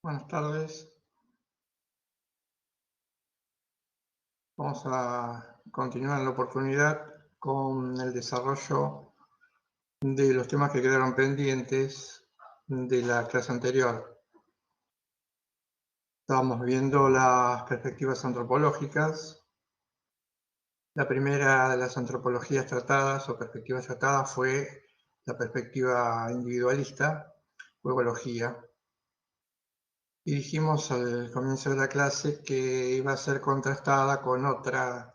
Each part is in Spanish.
Buenas tardes. Vamos a continuar en la oportunidad con el desarrollo de los temas que quedaron pendientes de la clase anterior. Estábamos viendo las perspectivas antropológicas. La primera de las antropologías tratadas o perspectivas tratadas fue la perspectiva individualista o ecología. Y dijimos al comienzo de la clase que iba a ser contrastada con otra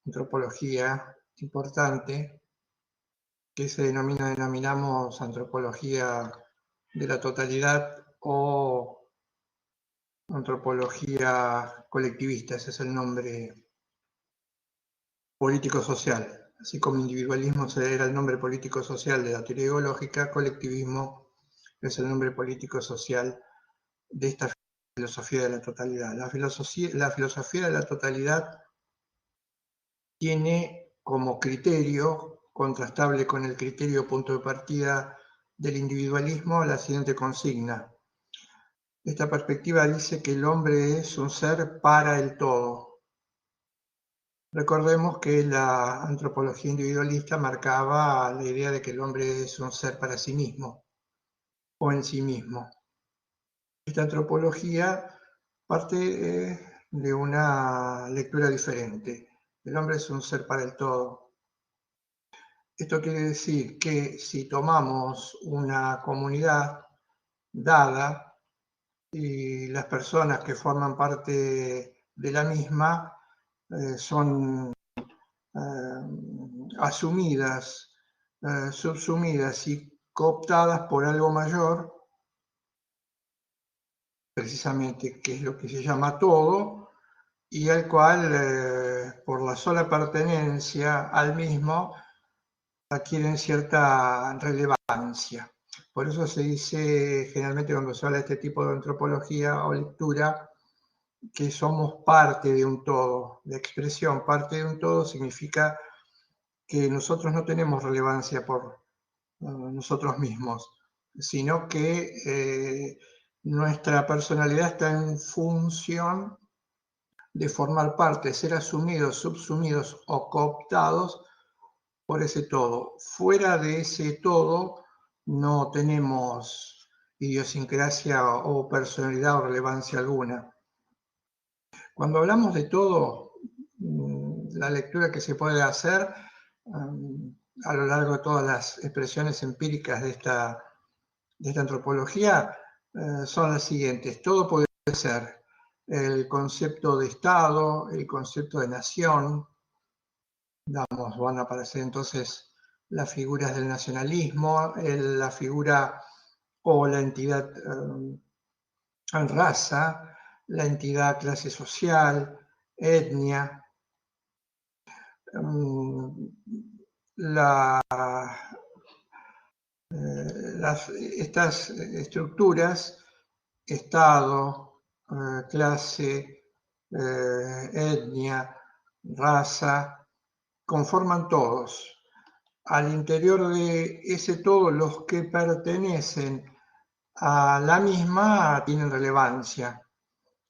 antropología importante que denominamos antropología de la totalidad o antropología colectivista. Ese es el nombre político-social. Así como individualismo era el nombre político-social de la teoría ideológica, colectivismo es el nombre político-social de esta filosofía de la totalidad. La filosofía de la totalidad tiene como criterio, contrastable con el criterio punto de partida del individualismo, la siguiente consigna. Esta perspectiva dice que el hombre es un ser para el todo. Recordemos que la antropología individualista marcaba la idea de que el hombre es un ser para sí mismo o en sí mismo. Esta antropología parte de una lectura diferente. El hombre es un ser para el todo. Esto quiere decir que si tomamos una comunidad dada y las personas que forman parte de la misma son asumidas, subsumidas y cooptadas por algo mayor, precisamente que es lo que se llama todo, y al cual por la sola pertenencia al mismo adquieren cierta relevancia. Por eso se dice generalmente cuando se habla de este tipo de antropología o lectura que somos parte de un todo. La expresión parte de un todo significa que nosotros no tenemos relevancia por nosotros mismos, sino que nuestra personalidad está en función de formar parte, ser asumidos, subsumidos o cooptados por ese todo. Fuera de ese todo no tenemos idiosincrasia o personalidad o relevancia alguna. Cuando hablamos de todo, la lectura que se puede hacer a lo largo de todas las expresiones empíricas de esta antropología son las siguientes. Todo puede ser el concepto de Estado, el concepto de nación. Van a aparecer entonces las figuras del nacionalismo, la figura o la entidad raza, la entidad clase social, etnia. Estas estructuras, Estado, clase, etnia, raza, conforman todos. Al interior de ese todo, los que pertenecen a la misma tienen relevancia.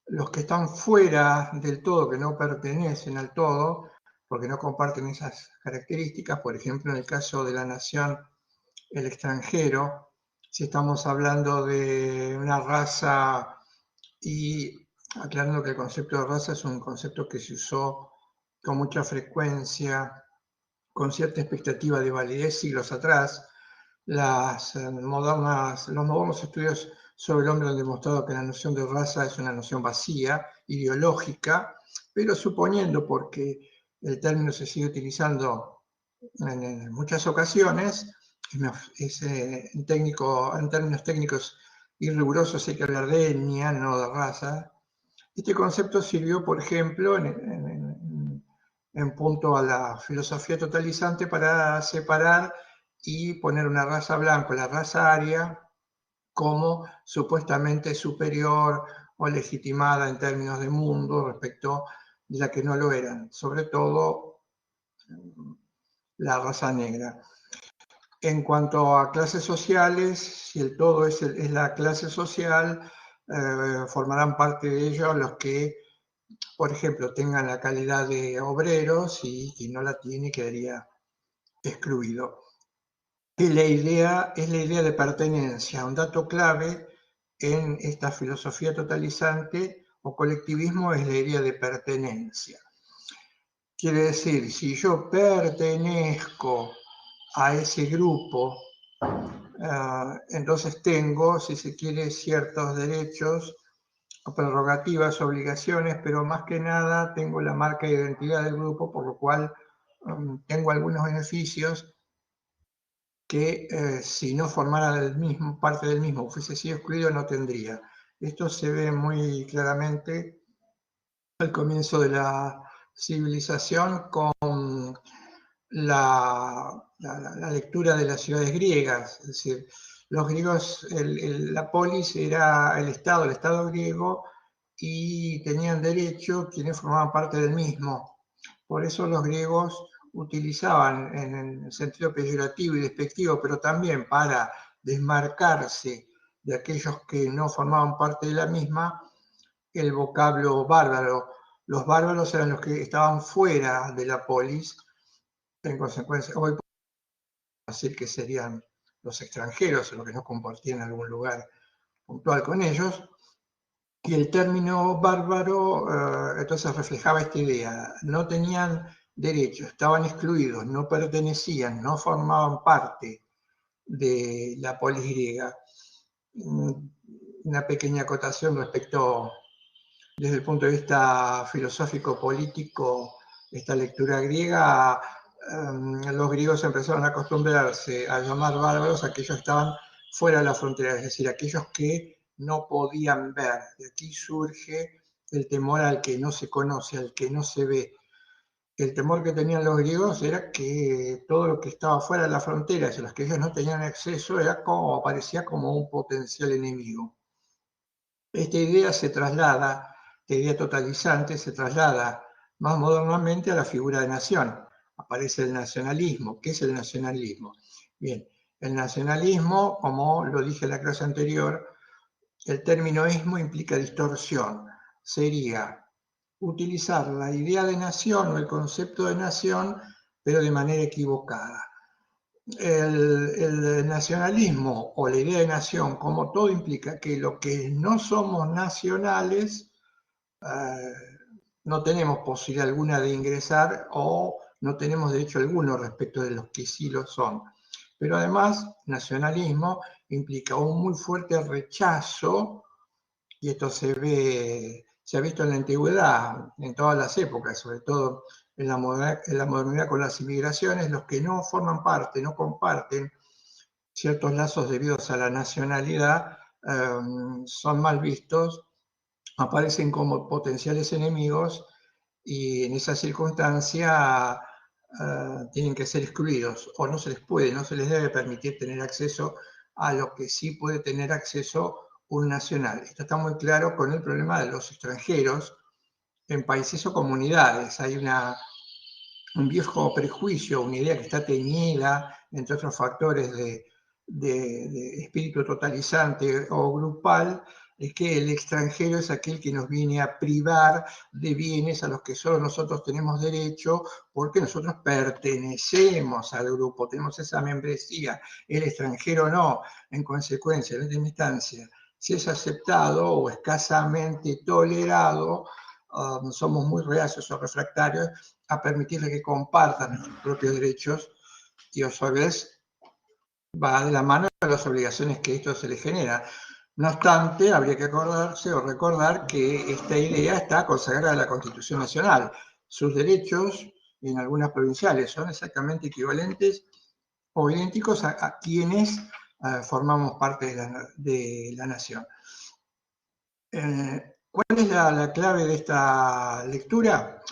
Los que están fuera del todo, que no pertenecen al todo, porque no comparten esas características, por ejemplo, en el caso de la nación, el extranjero, si estamos hablando de una raza, y aclarando que el concepto de raza es un concepto que se usó con mucha frecuencia, con cierta expectativa de validez siglos atrás. Los modernos estudios sobre el hombre han demostrado que la noción de raza es una noción vacía, ideológica, pero suponiendo, porque el término se sigue utilizando en muchas ocasiones, en términos técnicos y rigurosos hay que hablar de etnia, no de raza. Este concepto sirvió, por ejemplo, en punto a la filosofía totalizante para separar y poner una raza blanca, la raza aria, como supuestamente superior o legitimada en términos de mundo respecto de la que no lo eran, sobre todo la raza negra. En cuanto a clases sociales, si el todo es la clase social, formarán parte de ellos los que, por ejemplo, tengan la calidad de obreros y quien no la tiene quedaría excluido. Es la idea de pertenencia, un dato clave en esta filosofía totalizante o colectivismo es la idea de pertenencia. Quiere decir, si yo pertenezco a ese grupo, entonces tengo, si se quiere, ciertos derechos, prerrogativas, obligaciones, pero más que nada tengo la marca de identidad del grupo, por lo cual tengo algunos beneficios que si no formara parte del mismo, fuese sido excluido, no tendría. Esto se ve muy claramente al comienzo de la civilización con la lectura de las ciudades griegas. Es decir, los griegos, la polis era el Estado griego, y tenían derecho quienes formaban parte del mismo. Por eso los griegos utilizaban en el sentido peyorativo y despectivo, pero también para desmarcarse de aquellos que no formaban parte de la misma, el vocablo bárbaro. Los bárbaros eran los que estaban fuera de la polis, en consecuencia, hoy podemos decir que serían los extranjeros, o los que no compartían algún lugar puntual con ellos, y el término bárbaro entonces reflejaba esta idea, no tenían derecho, estaban excluidos, no pertenecían, no formaban parte de la polis griega. Una pequeña acotación respecto, desde el punto de vista filosófico-político, esta lectura griega. Los griegos empezaron a acostumbrarse a llamar bárbaros a aquellos que estaban fuera de la frontera, es decir, aquellos que no podían ver. De aquí surge el temor al que no se conoce, al que no se ve. El temor que tenían los griegos era que todo lo que estaba fuera de la frontera, a los que ellos no tenían acceso, aparecía como un potencial enemigo. Esta idea esta idea totalizante se traslada más modernamente a la figura de nación. Aparece el nacionalismo. ¿Qué es el nacionalismo? Bien, el nacionalismo, como lo dije en la clase anterior, el término ismo implica distorsión. Sería utilizar la idea de nación o el concepto de nación, pero de manera equivocada. El nacionalismo o la idea de nación, como todo, implica que lo que no somos nacionales no tenemos posibilidad alguna de ingresar o no tenemos derecho alguno respecto de los que sí lo son. Pero además, nacionalismo implica un muy fuerte rechazo, y esto se ha visto en la antigüedad, en todas las épocas, sobre todo en la modernidad con las inmigraciones. Los que no forman parte, no comparten ciertos lazos debidos a la nacionalidad, son mal vistos, aparecen como potenciales enemigos, y en esa circunstancia tienen que ser excluidos, o no se les debe permitir tener acceso a lo que sí puede tener acceso un nacional. Esto está muy claro con el problema de los extranjeros en países o comunidades. Hay un viejo prejuicio, una idea que está teñida, entre otros factores, de espíritu totalizante o grupal, es que el extranjero es aquel que nos viene a privar de bienes a los que solo nosotros tenemos derecho, porque nosotros pertenecemos al grupo, tenemos esa membresía. El extranjero no. En consecuencia, en última instancia, si es aceptado o escasamente tolerado, somos muy reacios o refractarios a permitirle que compartan sus propios derechos, y a su vez va de la mano de las obligaciones que esto se le genera. No obstante, habría que acordarse o recordar que esta idea está consagrada en la Constitución Nacional. Sus derechos, en algunas provinciales, son exactamente equivalentes o idénticos a quienes formamos parte de la nación. ¿Cuál es la clave de esta lectura?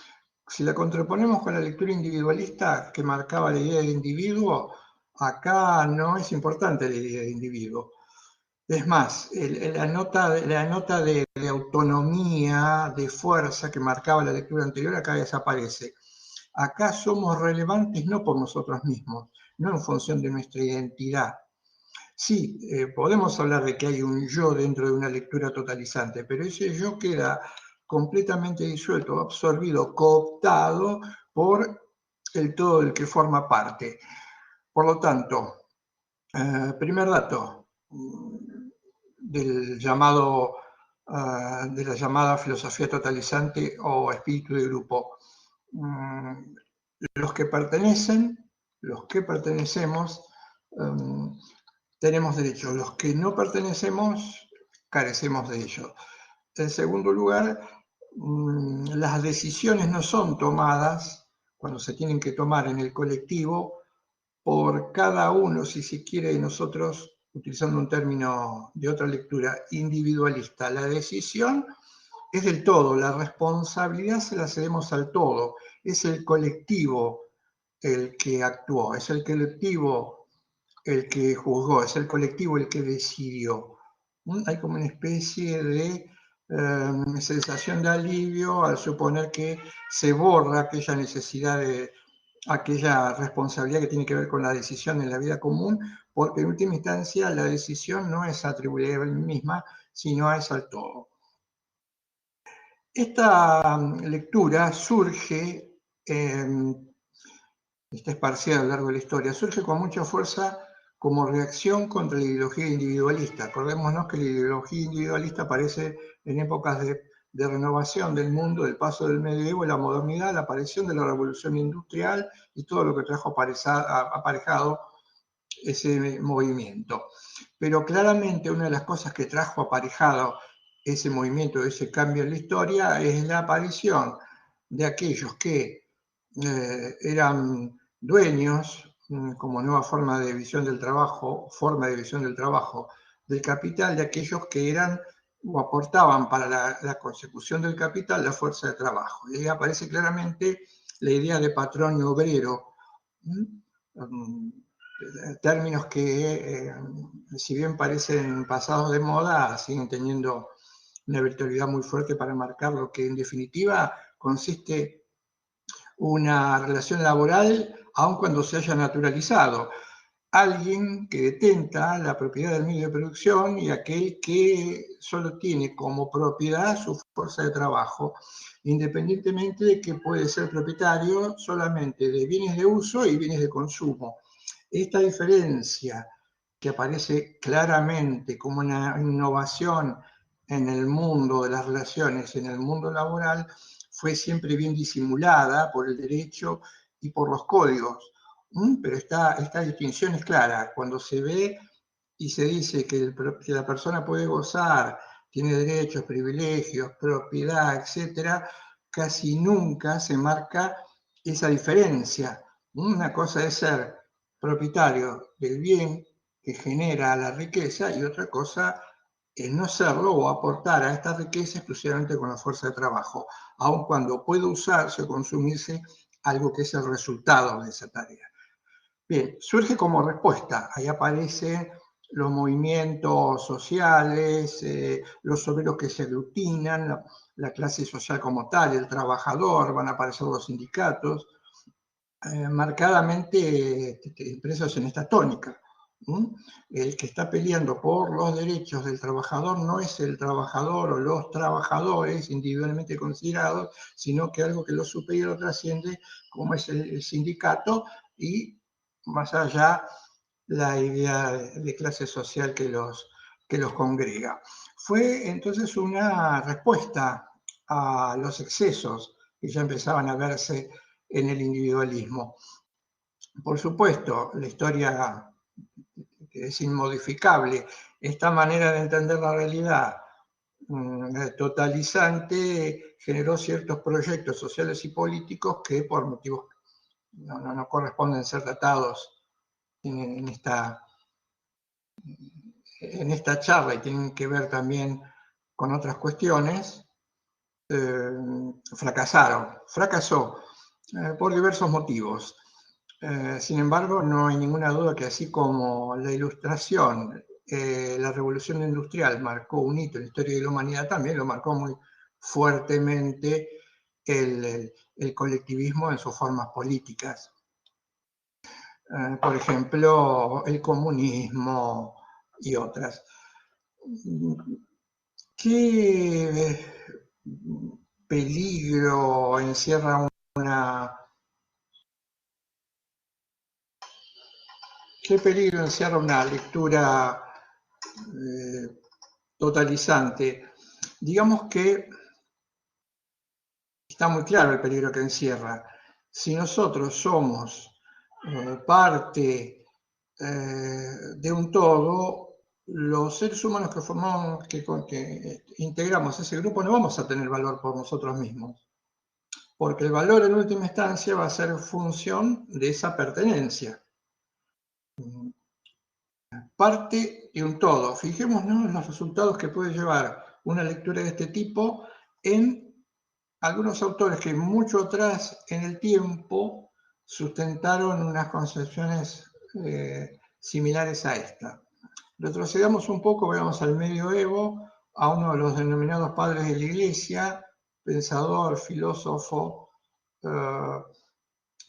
Si la contraponemos con la lectura individualista que marcaba la idea de individuo, acá no es importante la idea de individuo. Es más, la nota de autonomía, de fuerza que marcaba la lectura anterior, acá desaparece. Acá somos relevantes no por nosotros mismos, no en función de nuestra identidad, Sí, podemos hablar de que hay un yo dentro de una lectura totalizante, pero ese yo queda completamente disuelto, absorbido, cooptado por el todo del que forma parte. Por lo tanto, primer dato del llamado, de la llamada filosofía totalizante o espíritu de grupo. Los que pertenecemos, tenemos derechos. Los que no pertenecemos, carecemos de ellos. En segundo lugar, las decisiones no son tomadas cuando se tienen que tomar en el colectivo por cada uno, si se quiere, de nosotros, utilizando un término de otra lectura, individualista. La decisión es del todo, la responsabilidad se la cedemos al todo, es el colectivo el que actuó, es el colectivo el que juzgó, es el colectivo el que decidió. Hay como una especie de sensación de alivio al suponer que se borra aquella necesidad de aquella responsabilidad que tiene que ver con la decisión en la vida común, porque en última instancia la decisión no es atribuible a mí misma, sino es al todo. Esta lectura surge, está esparcida a lo largo de la historia, surge con mucha fuerza como reacción contra la ideología individualista. Acordémonos que la ideología individualista aparece en épocas de renovación del mundo, del paso del medievo y la modernidad, la aparición de la revolución industrial y todo lo que trajo aparejado ese movimiento. Pero claramente una de las cosas que trajo aparejado ese movimiento, ese cambio en la historia, es la aparición de aquellos que eran dueños, como nueva forma de visión del trabajo, del capital, de aquellos que eran o aportaban para la consecución del capital la fuerza de trabajo. Y ahí aparece claramente la idea de patrón y obrero, términos que, si bien parecen pasados de moda, siguen teniendo una virtualidad muy fuerte para marcar lo que en definitiva consiste una relación laboral, aun cuando se haya naturalizado. Alguien que detenta la propiedad del medio de producción y aquel que solo tiene como propiedad su fuerza de trabajo, independientemente de que puede ser propietario solamente de bienes de uso y bienes de consumo. Esta diferencia que aparece claramente como una innovación en el mundo de las relaciones, en el mundo laboral, fue siempre bien disimulada por el derecho y por los códigos. Pero esta distinción es clara. Cuando se ve y se dice que la persona puede gozar, tiene derechos, privilegios, propiedad, etcétera, casi nunca se marca esa diferencia. Una cosa es ser propietario del bien que genera la riqueza y otra cosa es no serlo o aportar a esta riqueza exclusivamente con la fuerza de trabajo, aun cuando puede usarse o consumirse algo que es el resultado de esa tarea. Bien, surge como respuesta, ahí aparecen los movimientos sociales, los obreros que se aglutinan, la clase social como tal, el trabajador, van a aparecer los sindicatos, marcadamente impresos en esta tónica. El que está peleando por los derechos del trabajador no es el trabajador o los trabajadores individualmente considerados, sino que algo que lo supera y lo trasciende, como es el sindicato, y más allá la idea de clase social que los congrega. Fue entonces una respuesta a los excesos que ya empezaban a verse en el individualismo. Por supuesto, la historia es inmodificable. Esta manera de entender la realidad totalizante generó ciertos proyectos sociales y políticos que por motivos no corresponden ser tratados en esta charla y tienen que ver también con otras cuestiones, fracasó por diversos motivos. Sin embargo, no hay ninguna duda que así como la Ilustración, la Revolución Industrial marcó un hito en la historia de la humanidad, también lo marcó muy fuertemente el colectivismo en sus formas políticas. Por ejemplo, el comunismo, y otras. ¿Qué peligro encierra una lectura totalizante? Digamos que está muy claro el peligro que encierra. Si nosotros somos parte de un todo, los seres humanos que formamos, que integramos ese grupo, no vamos a tener valor por nosotros mismos, porque el valor en última instancia va a ser función de esa pertenencia. Parte de un todo. Fijémonos en los resultados que puede llevar una lectura de este tipo en algunos autores que mucho atrás en el tiempo sustentaron unas concepciones similares a esta. Retrocedamos un poco, veamos al medioevo, a uno de los denominados padres de la Iglesia, pensador, filósofo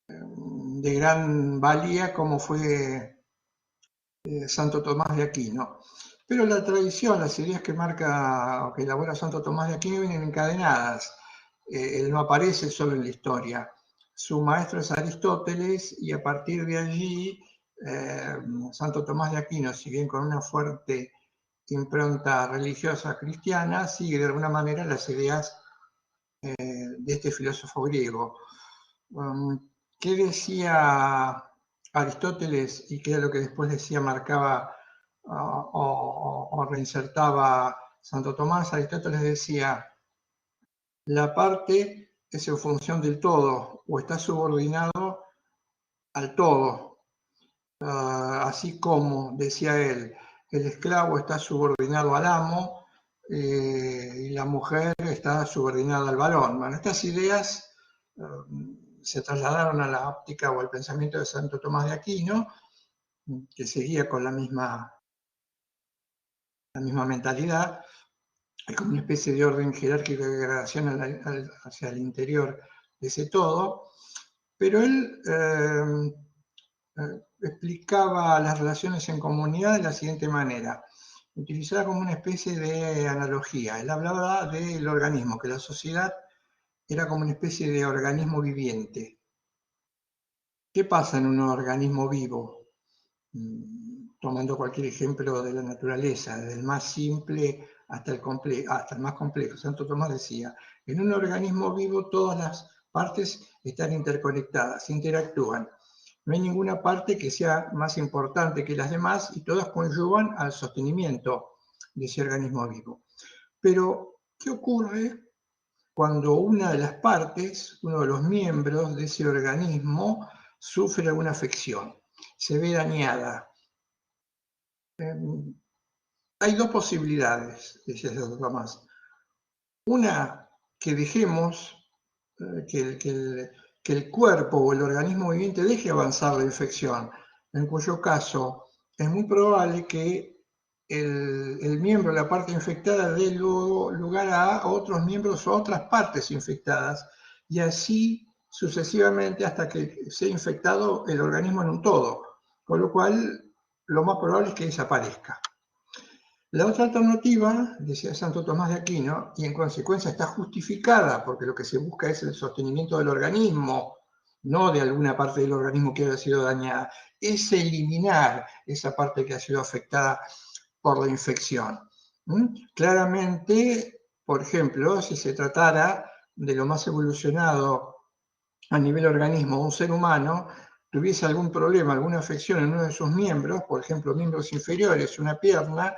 de gran valía, como fue Santo Tomás de Aquino. Pero la tradición, las ideas que marca o que elabora Santo Tomás de Aquino vienen encadenadas. Él no aparece solo en la historia. Su maestro es Aristóteles y a partir de allí Santo Tomás de Aquino, si bien con una fuerte impronta religiosa cristiana, sigue de alguna manera las ideas de este filósofo griego. ¿Qué decía Aristóteles y qué era lo que después decía, marcaba o reinsertaba Santo Tomás? Aristóteles decía: la parte es en función del todo o está subordinado al todo. Así como, decía él, el esclavo está subordinado al amo y la mujer está subordinada al varón. Bueno, estas ideas se trasladaron a la óptica o al pensamiento de Santo Tomás de Aquino, que seguía con la misma mentalidad. Hay como una especie de orden jerárquico de degradación hacia el interior de ese todo, pero él explicaba las relaciones en comunidad de la siguiente manera, utilizaba como una especie de analogía. Él hablaba del organismo, que la sociedad era como una especie de organismo viviente. ¿Qué pasa en un organismo vivo? Tomando cualquier ejemplo de la naturaleza, desde el más simple hasta el más complejo. Santo Tomás decía: en un organismo vivo todas las partes están interconectadas, interactúan. No hay ninguna parte que sea más importante que las demás y todas conllevan al sostenimiento de ese organismo vivo. Pero, ¿qué ocurre cuando una de las partes, uno de los miembros de ese organismo, sufre alguna afección, se ve dañada? Hay dos posibilidades, decía Santo Tomás. Una, que dejemos que el cuerpo o el organismo viviente deje avanzar la infección, en cuyo caso es muy probable que el miembro de la parte infectada dé luego lugar a otros miembros o otras partes infectadas, y así sucesivamente hasta que sea infectado el organismo en un todo, con lo cual lo más probable es que desaparezca. La otra alternativa, decía Santo Tomás de Aquino, y en consecuencia está justificada, porque lo que se busca es el sostenimiento del organismo, no de alguna parte del organismo que haya sido dañada, es eliminar esa parte que ha sido afectada por la infección. Claramente, por ejemplo, si se tratara de lo más evolucionado a nivel organismo, un ser humano tuviese algún problema, alguna afección en uno de sus miembros, por ejemplo, miembros inferiores, una pierna,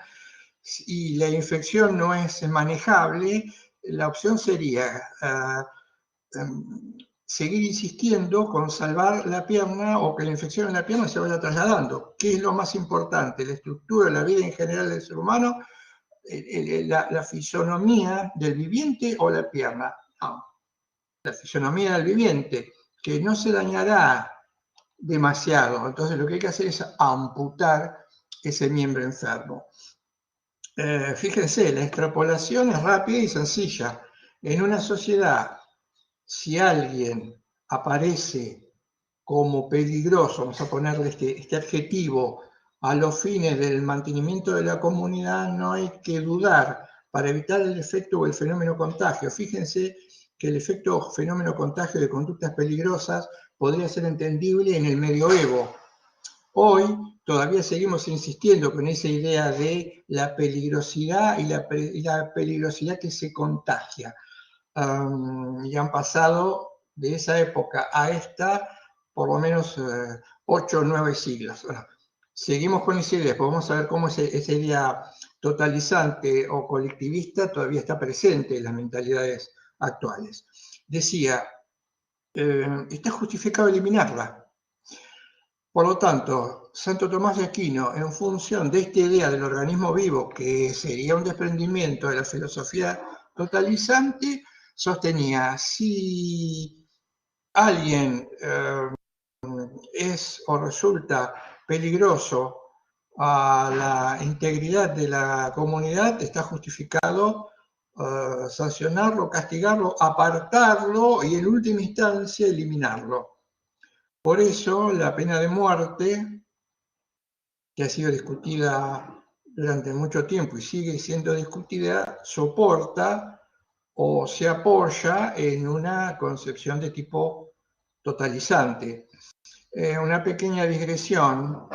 y la infección no es manejable, la opción sería seguir insistiendo con salvar la pierna o que la infección en la pierna se vaya trasladando. ¿Qué es lo más importante? ¿La estructura, la vida en general del ser humano? ¿La fisonomía del viviente o la pierna? No, la fisonomía del viviente, que no se dañará demasiado. Entonces lo que hay que hacer es amputar ese miembro enfermo. Fíjense, la extrapolación es rápida y sencilla. En una sociedad, si alguien aparece como peligroso, vamos a ponerle este adjetivo a los fines del mantenimiento de la comunidad, no hay que dudar para evitar el efecto o el fenómeno contagio. Fíjense que el efecto fenómeno contagio de conductas peligrosas podría ser entendible en el medioevo. Hoy todavía seguimos insistiendo con esa idea de la peligrosidad y la peligrosidad que se contagia. Y han pasado de esa época a esta por lo menos 8 o 9 siglos. Bueno, seguimos con esa idea, podemos saber cómo esa idea totalizante o colectivista todavía está presente en las mentalidades actuales. Decía, está justificado eliminarla. Por lo tanto, Santo Tomás de Aquino, en función de esta idea del organismo vivo, que sería un desprendimiento de la filosofía totalizante, sostenía, si alguien es o resulta peligroso a la integridad de la comunidad, está justificado sancionarlo, castigarlo, apartarlo y en última instancia eliminarlo. Por eso la pena de muerte, que ha sido discutida durante mucho tiempo y sigue siendo discutida, soporta o se apoya en una concepción de tipo totalizante. Una pequeña digresión.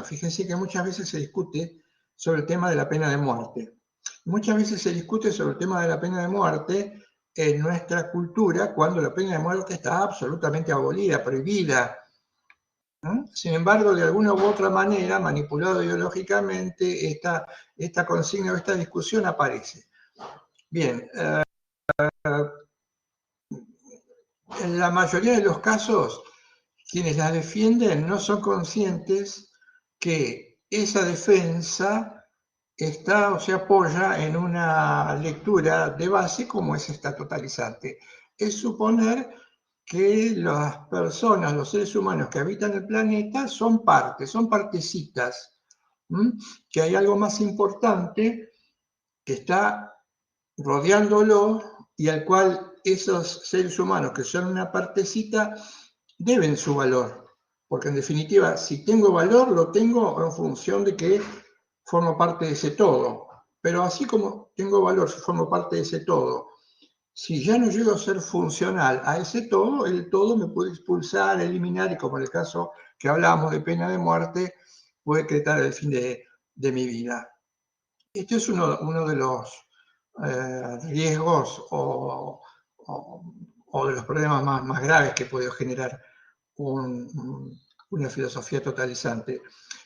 Fíjense que muchas veces se discute sobre el tema de la pena de muerte. Muchas veces se discute sobre el tema de la pena de muerte en nuestra cultura cuando la pena de muerte está absolutamente abolida, prohibida. Sin embargo, de alguna u otra manera, manipulado ideológicamente, esta consigna o esta discusión aparece. Bien, en la mayoría de los casos, quienes la defienden no son conscientes que esa defensa está o se apoya en una lectura de base como es esta totalizante. Es suponer que las personas, los seres humanos que habitan el planeta son partes, son partecitas, que hay algo más importante que está rodeándolo y al cual esos seres humanos que son una partecita deben su valor, porque en definitiva, si tengo valor, lo tengo en función de que formo parte de ese todo. Pero así como tengo valor si formo parte de ese todo, si ya no llego a ser funcional a ese todo, el todo me puede expulsar, eliminar, y como en el caso que hablábamos de pena de muerte, puede decretar el fin de mi vida. Este es uno de los riesgos o de los problemas más graves que puede generar una filosofía totalizante.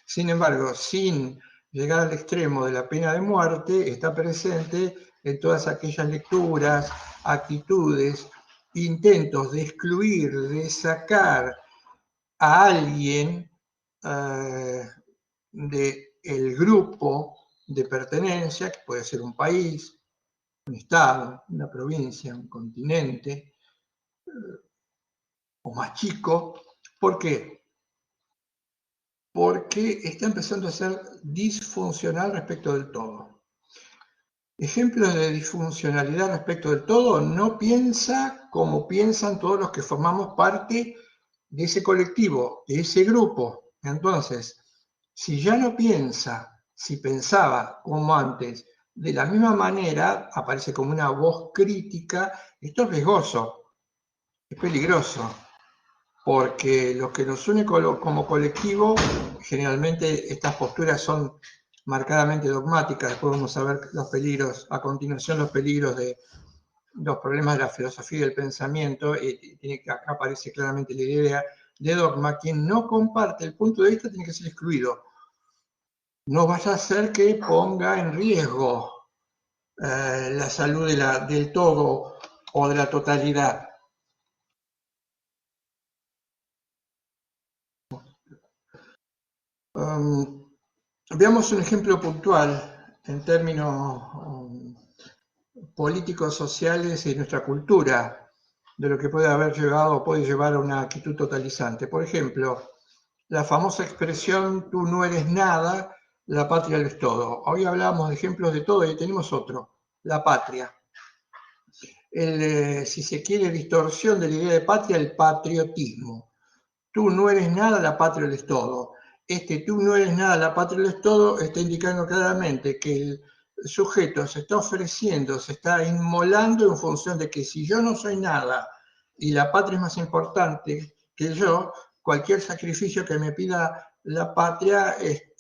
Sin embargo, sin llegar al extremo de la pena de muerte, está presente en todas aquellas lecturas, actitudes, intentos de excluir, de sacar a alguien del grupo de pertenencia, que puede ser un país, un estado, una provincia, un continente, o más chico. ¿Por qué? Porque está empezando a ser disfuncional respecto del todo. Ejemplos de disfuncionalidad respecto del todo: no piensa como piensan todos los que formamos parte de ese colectivo, de ese grupo. Entonces, si ya no piensa, si pensaba como antes, de la misma manera, aparece como una voz crítica. Esto es riesgoso, es peligroso, porque lo que nos une como colectivo, generalmente estas posturas son marcadamente dogmáticas. Después vamos a ver los peligros, a continuación los peligros de los problemas de la filosofía y del pensamiento, y acá aparece claramente la idea de dogma. Quien no comparte el punto de vista tiene que ser excluido. No vaya a ser que ponga en riesgo la salud del todo o de la totalidad. Veamos un ejemplo puntual en términos políticos, sociales y de nuestra cultura, de lo que puede haber llevado o puede llevar a una actitud totalizante. Por ejemplo, la famosa expresión "tú no eres nada, la patria lo es todo". Hoy hablamos de ejemplos de todo y tenemos otro, la patria. Si se quiere, distorsión de la idea de patria, el patriotismo. Tú no eres nada, la patria lo es todo. tú no eres nada, la patria lo es todo, está indicando claramente que el sujeto se está ofreciendo, se está inmolando en función de que si yo no soy nada y la patria es más importante que yo, cualquier sacrificio que me pida la patria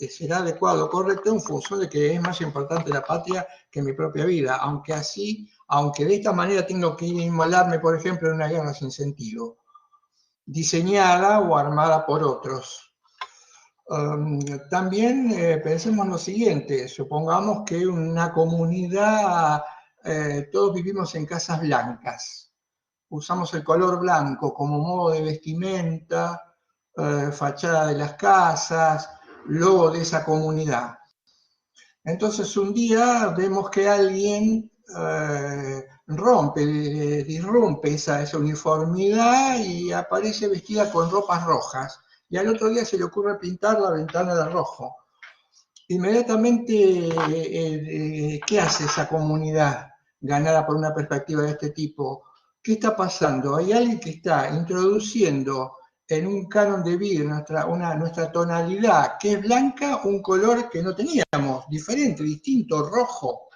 será adecuado, correcto, en función de que es más importante la patria que mi propia vida, aunque de esta manera tengo que inmolarme, por ejemplo, en una guerra sin sentido, diseñada o armada por otros. También pensemos lo siguiente, supongamos que una comunidad, todos vivimos en casas blancas, usamos el color blanco como modo de vestimenta, fachada de las casas, logo de esa comunidad. Entonces un día vemos que alguien disrumpe esa uniformidad y aparece vestida con ropas rojas. Y al otro día se le ocurre pintar la ventana de rojo. Inmediatamente, ¿qué hace esa comunidad ganada por una perspectiva de este tipo? ¿Qué está pasando? Hay alguien que está introduciendo en un canon de vida nuestra tonalidad, que es blanca, un color que no teníamos, diferente, distinto, rojo.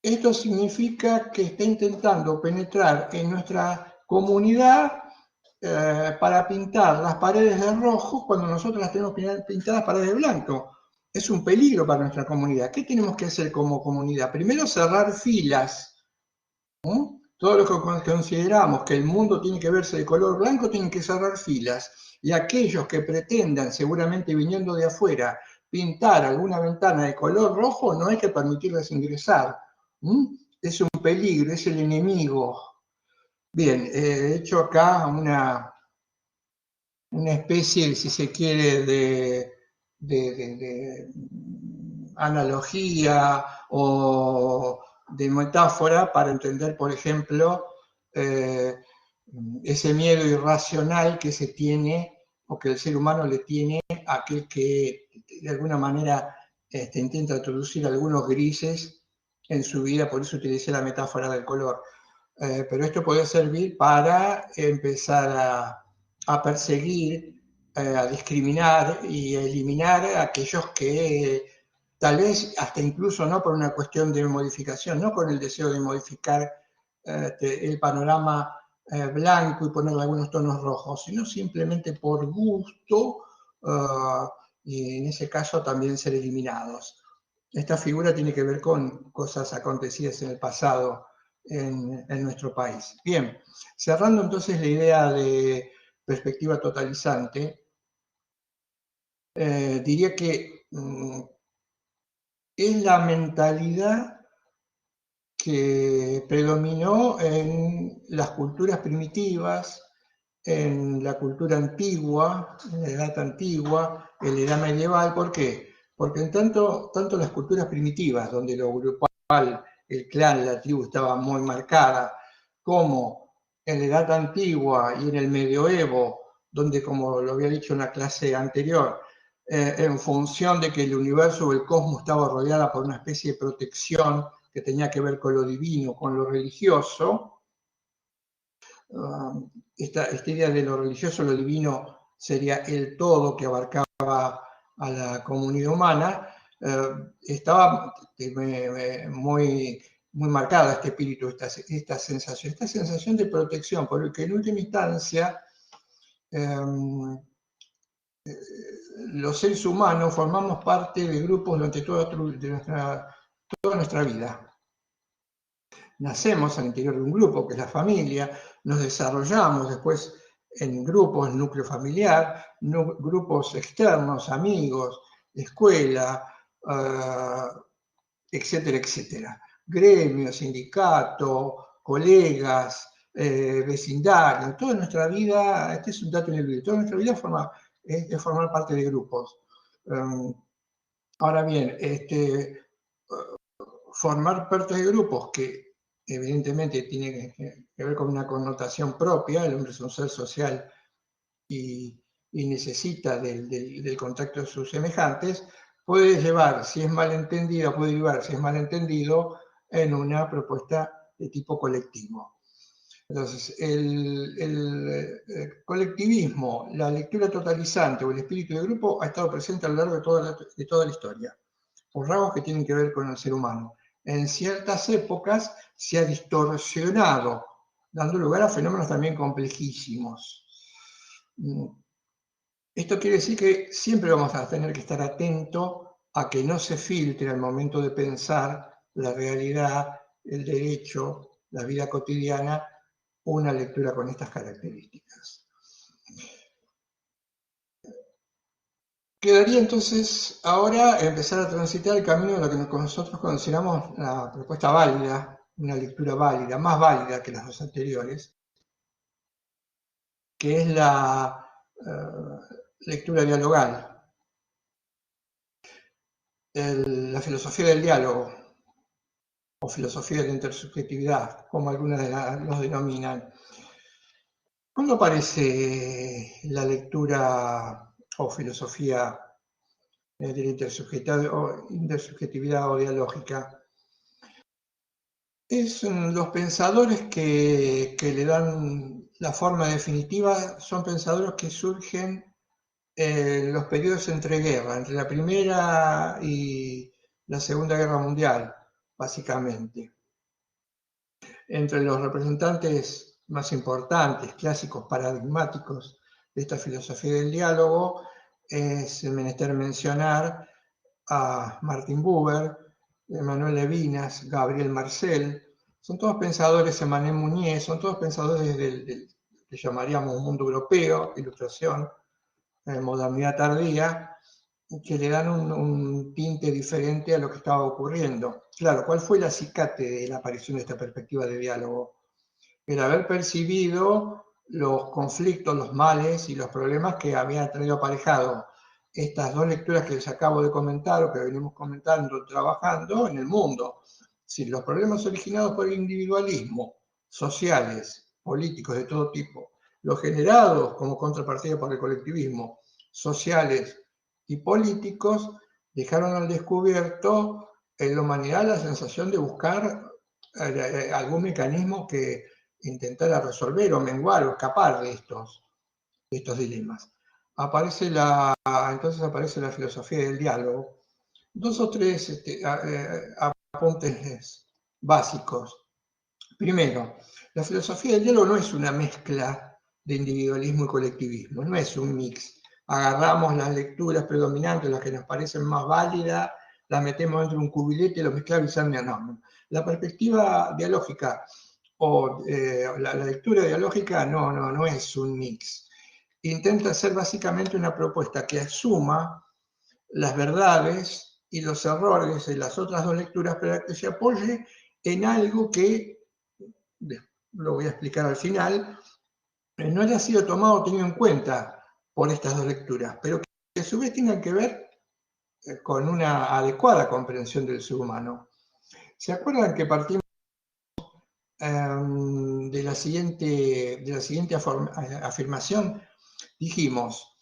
Esto significa que está intentando penetrar en nuestra comunidad para pintar las paredes de rojo cuando nosotros las tenemos pintadas paredes de blanco. Es un peligro para nuestra comunidad. ¿Qué tenemos que hacer como comunidad? Primero, cerrar filas. Todos los que consideramos que el mundo tiene que verse de color blanco tienen que cerrar filas. Y aquellos que pretendan, seguramente viniendo de afuera, pintar alguna ventana de color rojo, no hay que permitirles ingresar. Es un peligro, es el enemigo. Bien, he hecho acá una especie, si se quiere, de analogía o de metáfora para entender, por ejemplo, ese miedo irracional que se tiene o que el ser humano le tiene a aquel que de alguna manera intenta introducir algunos grises en su vida, por eso utilicé la metáfora del color. Pero esto puede servir para empezar a perseguir, a discriminar y a eliminar a aquellos que tal vez hasta incluso no por una cuestión de modificación, no con el deseo de modificar el panorama blanco y ponerle algunos tonos rojos, sino simplemente por gusto y en ese caso también ser eliminados. Esta figura tiene que ver con cosas acontecidas en el pasado en nuestro país. Bien, cerrando entonces la idea de perspectiva totalizante, diría que es la mentalidad que predominó en las culturas primitivas, en la cultura antigua, en la edad antigua, en la edad medieval. ¿Por qué? Porque en tanto las culturas primitivas, donde lo grupal, el clan, la tribu estaba muy marcada, como en la edad antigua y en el medioevo, donde, como lo había dicho en la clase anterior, en función de que el universo o el cosmos estaba rodeada por una especie de protección que tenía que ver con lo divino, con lo religioso, esta idea de lo religioso, lo divino, sería el todo que abarcaba a la comunidad humana, estaba muy marcada este espíritu, esta sensación de protección, porque en última instancia los seres humanos formamos parte de grupos durante toda nuestra vida. Nacemos al interior de un grupo, que es la familia, nos desarrollamos después en grupos, núcleo familiar, grupos externos, amigos, escuela, etcétera, etcétera. Gremio, sindicato, colegas, vecindario, toda nuestra vida, este es un dato ineludible, toda nuestra vida es de formar parte de grupos. Ahora bien, formar parte de grupos que evidentemente tiene que ver con una connotación propia, el hombre es un ser social y necesita del contacto de sus semejantes, puede llevar, si es malentendido, en una propuesta de tipo colectivo. Entonces, el colectivismo, la lectura totalizante o el espíritu de grupo ha estado presente a lo largo de toda la historia, por rasgos que tienen que ver con el ser humano. En ciertas épocas se ha distorsionado, dando lugar a fenómenos también complejísimos. Esto quiere decir que siempre vamos a tener que estar atentos a que no se filtre al momento de pensar la realidad, el derecho, la vida cotidiana, una lectura con estas características. Quedaría entonces ahora empezar a transitar el camino de lo que nosotros consideramos una propuesta válida, una lectura válida, más válida que las dos anteriores, que es la lectura dialogal, la filosofía del diálogo o filosofía de la intersubjetividad, como algunos los denominan. ¿Cuándo aparece la lectura o filosofía de la intersubjetividad o dialógica? Los pensadores que le dan la forma definitiva son pensadores que surgen en los periodos entre guerras, entre la Primera y la Segunda Guerra Mundial, básicamente. Entre los representantes más importantes, clásicos, paradigmáticos de esta filosofía del diálogo, es menester mencionar a Martin Buber, Emmanuel Levinas, Gabriel Marcel. Son todos pensadores, Emmanuel Mounier, son todos pensadores del que llamaríamos un mundo europeo, ilustración, modernidad tardía, que le dan un tinte diferente a lo que estaba ocurriendo. Claro, ¿cuál fue el acicate de la aparición de esta perspectiva de diálogo? El haber percibido los conflictos, los males y los problemas que había traído aparejado estas dos lecturas que les acabo de comentar o que venimos comentando, trabajando en el mundo. Si los problemas originados por el individualismo, sociales, políticos de todo tipo, los generados como contrapartida por el colectivismo, sociales y políticos, dejaron al descubierto en la humanidad la sensación de buscar algún mecanismo que intentara resolver o menguar o escapar de estos dilemas. Entonces aparece la filosofía del diálogo. Dos o tres apuntes básicos. Primero, la filosofía del diálogo no es una mezcla de individualismo y colectivismo, no es un mix. Agarramos las lecturas predominantes, las que nos parecen más válidas, las metemos dentro de un cubilete, lo mezclamos y no. La perspectiva dialógica o la lectura dialógica no es un mix. Intenta ser básicamente una propuesta que asuma las verdades y los errores de las otras dos lecturas para que se apoye en algo que, lo voy a explicar al final, no haya sido tomado o tenido en cuenta por estas dos lecturas, pero que a su vez tengan que ver con una adecuada comprensión del ser humano. ¿Se acuerdan que partimos de la siguiente afirmación? Dijimos,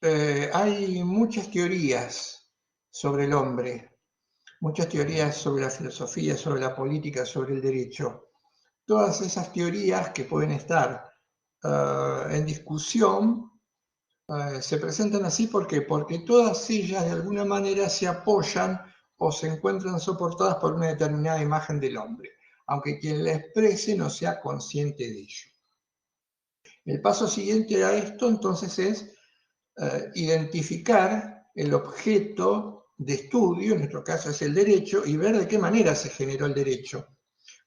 hay muchas teorías sobre el hombre, muchas teorías sobre la filosofía, sobre la política, sobre el derecho. Todas esas teorías que pueden estar en discusión se presentan así porque todas ellas de alguna manera se apoyan o se encuentran soportadas por una determinada imagen del hombre, aunque quien la exprese no sea consciente de ello. El paso siguiente a esto entonces es identificar el objeto de estudio, en nuestro caso es el derecho, y ver de qué manera se generó el derecho,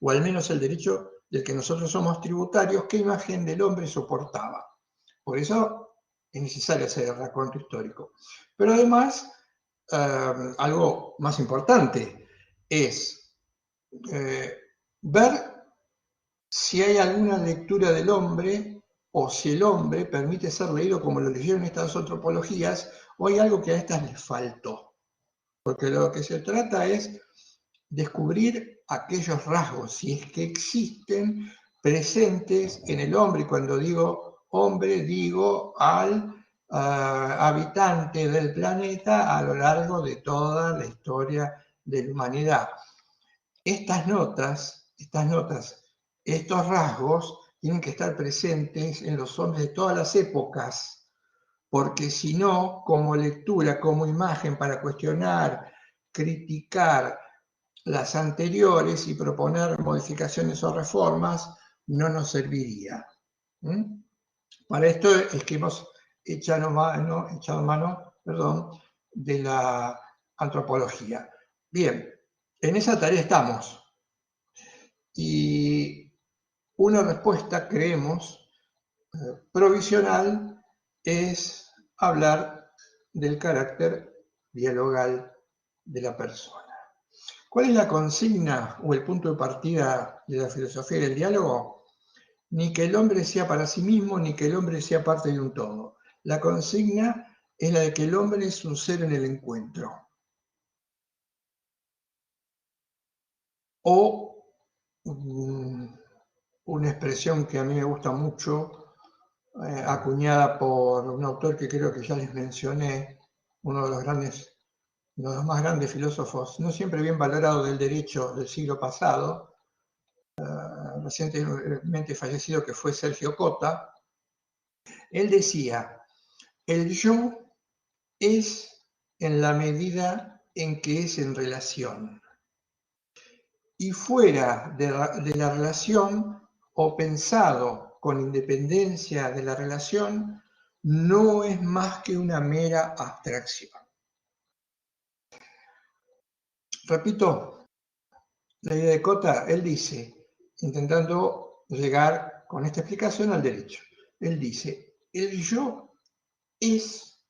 o al menos el derecho del que nosotros somos tributarios, qué imagen del hombre soportaba. Por eso es necesario hacer el raconto histórico. Pero además, algo más importante es ver si hay alguna lectura del hombre o si el hombre permite ser leído como lo leyeron estas antropologías o hay algo que a estas les faltó. Porque lo que se trata es descubrir aquellos rasgos, si es que existen, presentes en el hombre. Y cuando digo hombre, digo al habitante del planeta a lo largo de toda la historia de la humanidad. Estas notas, estos rasgos tienen que estar presentes en los hombres de todas las épocas, porque si no, como lectura, como imagen para cuestionar, criticar las anteriores y proponer modificaciones o reformas, no nos serviría. Para esto es que hemos echado mano de la antropología. Bien, en esa tarea estamos. Y una respuesta, creemos, provisional es hablar del carácter dialogal de la persona. ¿Cuál es la consigna o el punto de partida de la filosofía del diálogo? Ni que el hombre sea para sí mismo, ni que el hombre sea parte de un todo. La consigna es la de que el hombre es un ser en el encuentro. O una expresión que a mí me gusta mucho, acuñada por un autor que creo que ya les mencioné, uno de los más grandes filósofos, no siempre bien valorado del derecho del siglo pasado, recientemente fallecido, que fue Sergio Cota. Él decía: el yo es en la medida en que es en relación. Y fuera de la relación, o pensado con independencia de la relación, no es más que una mera abstracción. Repito la idea de Cota. Él dice, intentando llegar con esta explicación al derecho, él dice: el yo es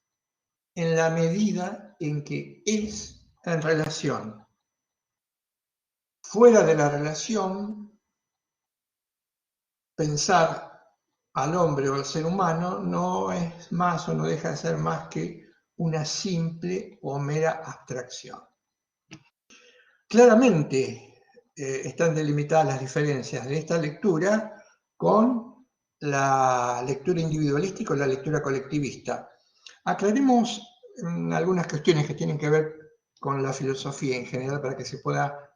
en la medida en que es en relación. Fuera de la relación, pensar al hombre o al ser humano no es más o no deja de ser más que una simple o mera abstracción. Claramente están delimitadas las diferencias de esta lectura con la lectura individualista y la lectura colectivista. Aclaremos algunas cuestiones que tienen que ver con la filosofía en general para que se pueda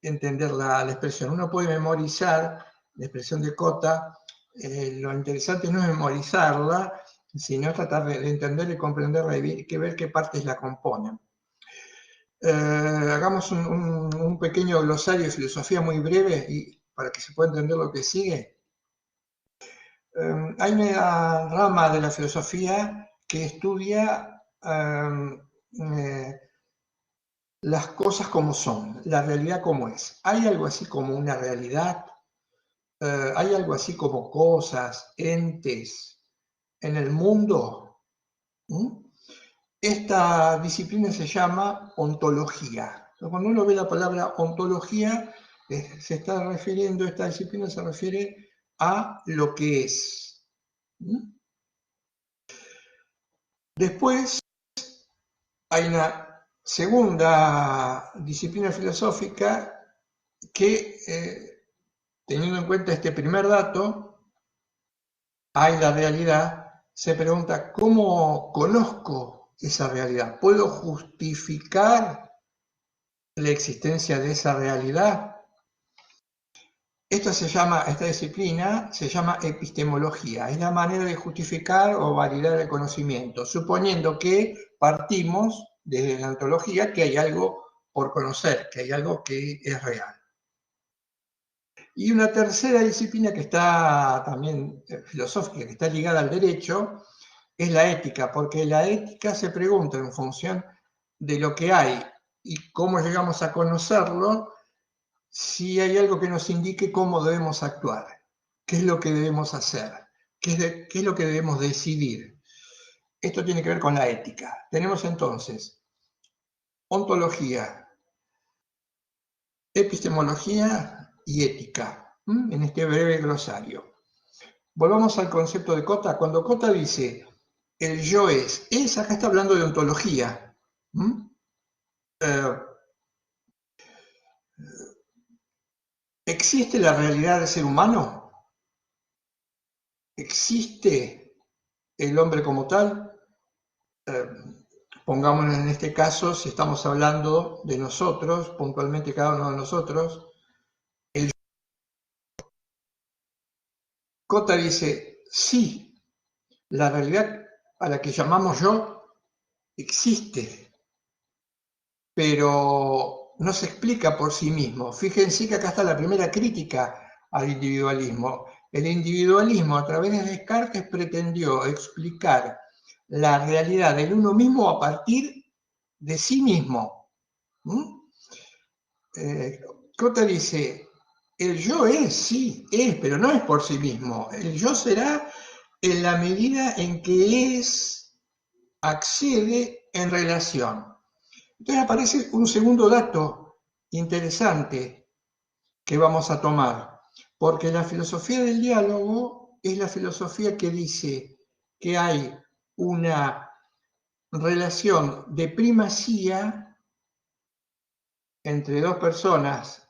entender la expresión. Uno puede memorizar la expresión de Cota, lo interesante no es memorizarla, sino tratar de entenderla y comprenderla y ver qué partes la componen. Hagamos un pequeño glosario de filosofía muy breve y para que se pueda entender lo que sigue. Hay una rama de la filosofía que estudia las cosas como son, la realidad como es. ¿Hay algo así como una realidad? ¿Hay algo así como cosas, entes en el mundo? Esta disciplina se llama ontología. Cuando uno ve la palabra ontología, se está refiriendo, esta disciplina se refiere a lo que es. Después hay una segunda disciplina filosófica que, teniendo en cuenta este primer dato, hay la realidad, se pregunta: ¿cómo conozco esa realidad? ¿Puedo justificar la existencia de esa realidad? Esta disciplina se llama epistemología. Es la manera de justificar o validar el conocimiento, suponiendo que partimos desde la ontología que hay algo por conocer, que hay algo que es real. Y una tercera disciplina que está también filosófica, que está ligada al derecho, es la ética, porque la ética se pregunta en función de lo que hay y cómo llegamos a conocerlo, si hay algo que nos indique cómo debemos actuar, qué es lo que debemos hacer, qué es lo que debemos decidir. Esto tiene que ver con la ética. Tenemos entonces ontología, epistemología y ética en este breve glosario. Volvamos al concepto de Cota. Cuando Cota dice el yo es, acá está hablando de ontología. ¿Existe la realidad del ser humano? ¿Existe el hombre como tal? Pongámonos en este caso, si estamos hablando de nosotros, puntualmente cada uno de nosotros, Cota dice, sí, la realidad a la que llamamos yo existe, pero no se explica por sí mismo. Fíjense que acá está la primera crítica al individualismo. El individualismo a través de Descartes pretendió explicar la realidad del uno mismo a partir de sí mismo. Cota dice, el yo es, sí, es, pero no es por sí mismo. El yo será en la medida en que accede en relación. Entonces aparece un segundo dato interesante que vamos a tomar, porque la filosofía del diálogo es la filosofía que dice que hay una relación de primacía entre dos personas,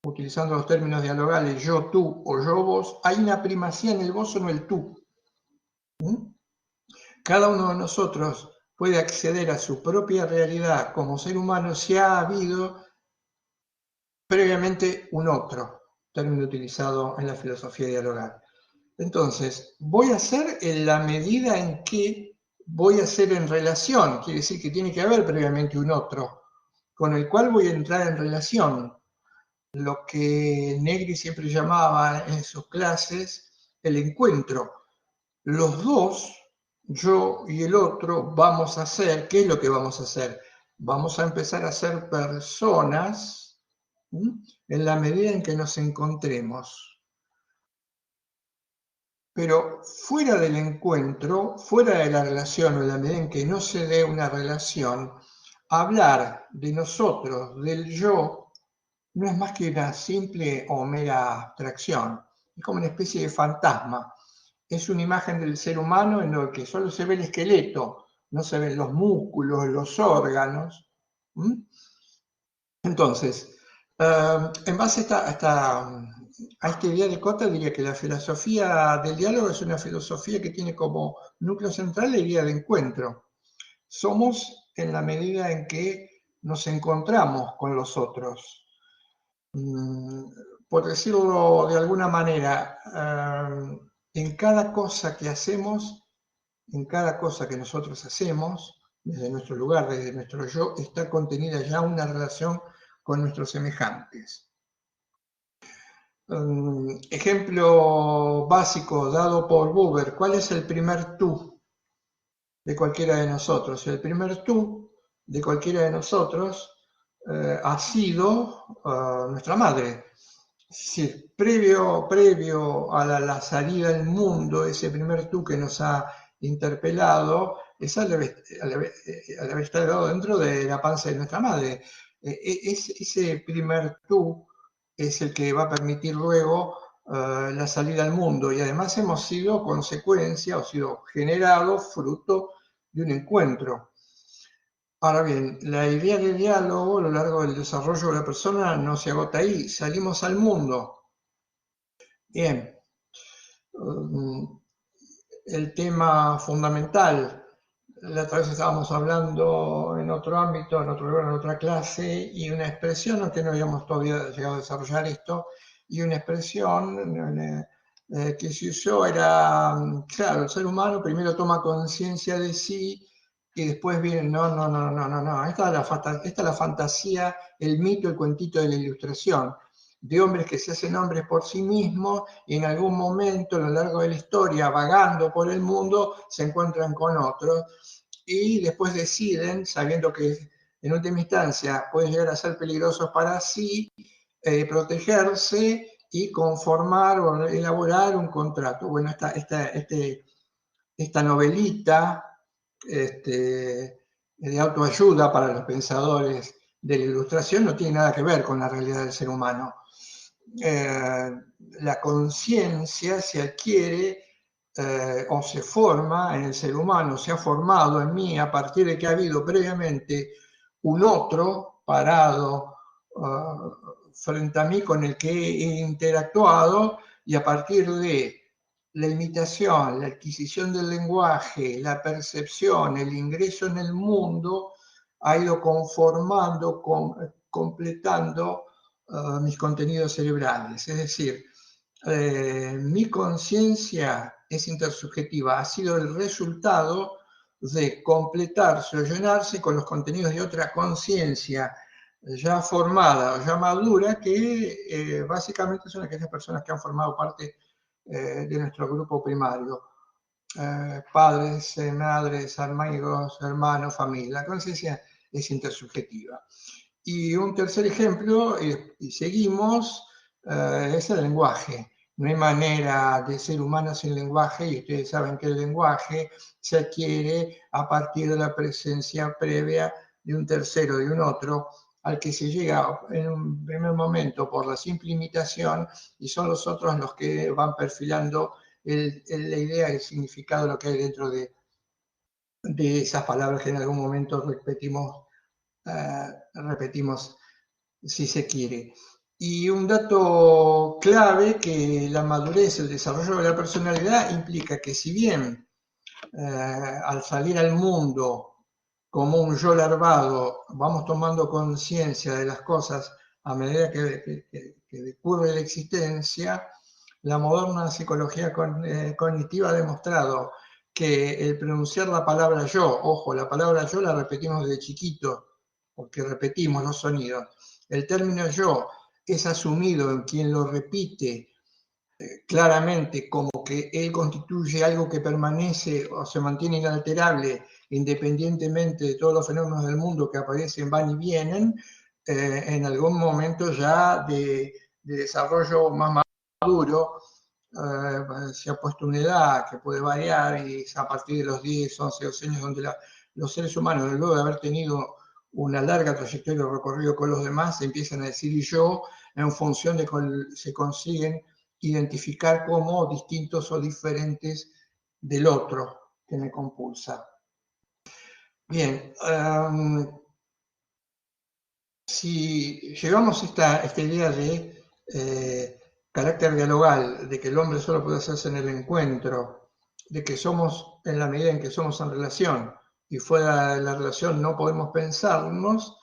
utilizando los términos dialogales yo, tú o yo, vos, hay una primacía en el vos o en el tú. Cada uno de nosotros puede acceder a su propia realidad como ser humano si ha habido previamente un otro, término utilizado en la filosofía dialogal. Entonces, voy a ser en la medida en que voy a ser en relación, quiere decir que tiene que haber previamente un otro, con el cual voy a entrar en relación, lo que Negri siempre llamaba en sus clases el encuentro. Los dos, yo y el otro, vamos a hacer, ¿qué es lo que vamos a hacer? Vamos a empezar a ser personas en la medida en que nos encontremos. Pero fuera del encuentro, fuera de la relación, o en la medida en que no se dé una relación, hablar de nosotros, del yo, no es más que una simple o mera abstracción. Es como una especie de fantasma. Es una imagen del ser humano en lo que solo se ve el esqueleto, no se ven los músculos, los órganos. Entonces, en base a esta idea de Cota, diría que la filosofía del diálogo es una filosofía que tiene como núcleo central la idea de encuentro. Somos en la medida en que nos encontramos con los otros. Por decirlo de alguna manera, en cada cosa que hacemos, en cada cosa que nosotros hacemos, desde nuestro lugar, desde nuestro yo, está contenida ya una relación con nuestros semejantes. Ejemplo básico dado por Buber, ¿cuál es el primer tú de cualquiera de nosotros? El primer tú de cualquiera de nosotros ha sido nuestra madre. Es decir, previo a la salida al mundo, ese primer tú que nos ha interpelado, es al haber estado dentro de la panza de nuestra madre. Ese primer tú es el que va a permitir luego la salida al mundo, y además hemos sido consecuencia o sido generados fruto de un encuentro. Ahora bien, la idea de diálogo a lo largo del desarrollo de la persona no se agota ahí, salimos al mundo. Bien, el tema fundamental, la otra vez estábamos hablando en otro ámbito, en otro lugar, en otra clase, y una expresión, que no habíamos todavía llegado a desarrollar esto, y una expresión que se usó era, claro, el ser humano primero toma conciencia de sí y después viene, no, esta es la fantasía, el mito, el cuentito de la Ilustración, de hombres que se hacen hombres por sí mismos y en algún momento a lo largo de la historia, vagando por el mundo, se encuentran con otros y después deciden, sabiendo que en última instancia pueden llegar a ser peligrosos para sí, protegerse y conformar o elaborar un contrato. Bueno, esta novelita de autoayuda para los pensadores de la Ilustración no tiene nada que ver con la realidad del ser humano. La conciencia se adquiere o se forma en el ser humano, se ha formado en mí a partir de que ha habido previamente un otro parado frente a mí con el que he interactuado, y a partir de la imitación, la adquisición del lenguaje, la percepción, el ingreso en el mundo, ha ido conformando, completando mis contenidos cerebrales. Es decir, mi conciencia es intersubjetiva, ha sido el resultado de completarse o llenarse con los contenidos de otra conciencia ya formada o ya madura, que básicamente son aquellas personas que han formado parte de nuestro grupo primario. Padres, madres, amigos, hermanos, familia. La conciencia es intersubjetiva. Y un tercer ejemplo, y seguimos, es el lenguaje. No hay manera de ser humano sin lenguaje, y ustedes saben que el lenguaje se adquiere a partir de la presencia previa de un tercero, de un otro, al que se llega en un primer momento por la simple imitación, y son los otros los que van perfilando la idea, el significado, lo que hay dentro de esas palabras que en algún momento repetimos si se quiere. Y un dato clave, que la madurez, el desarrollo de la personalidad implica que, si bien al salir al mundo como un yo larvado vamos tomando conciencia de las cosas a medida que decurre la existencia, la moderna psicología cognitiva ha demostrado que el pronunciar la palabra yo, ojo, la palabra yo la repetimos desde chiquito, porque repetimos los sonidos. El término yo es asumido en quien lo repite claramente como que él constituye algo que permanece o se mantiene inalterable independientemente de todos los fenómenos del mundo que aparecen, van y vienen, en algún momento ya de desarrollo más maduro, se ha puesto una edad que puede variar, y es a partir de los 10, 11, 12 años donde los seres humanos, luego de haber tenido una larga trayectoria recorrido con los demás, se empiezan a decir yo en función de que se consiguen identificar como distintos o diferentes del otro que me compulsa. Bien, si llevamos esta idea de carácter dialogal, de que el hombre solo puede hacerse en el encuentro, de que somos en la medida en que somos en relación, y fuera de la relación no podemos pensarnos,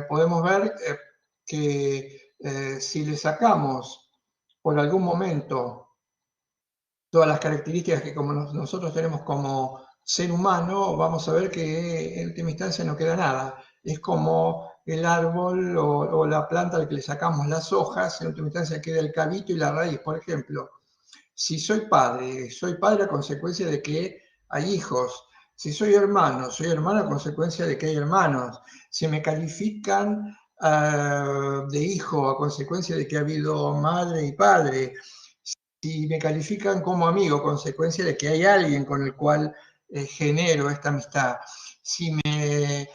podemos ver que si le sacamos por algún momento todas las características que como nosotros tenemos como ser humano, vamos a ver que en última instancia no queda nada. Es como el árbol o la planta al que le sacamos las hojas, en última instancia queda el cabito y la raíz. Por ejemplo, si soy padre a consecuencia de que hay hijos. Si soy hermano a consecuencia de que hay hermanos. Si me califican de hijo a consecuencia de que ha habido madre y padre. Si me califican como amigo, consecuencia de que hay alguien con el cual genero esta amistad. Si me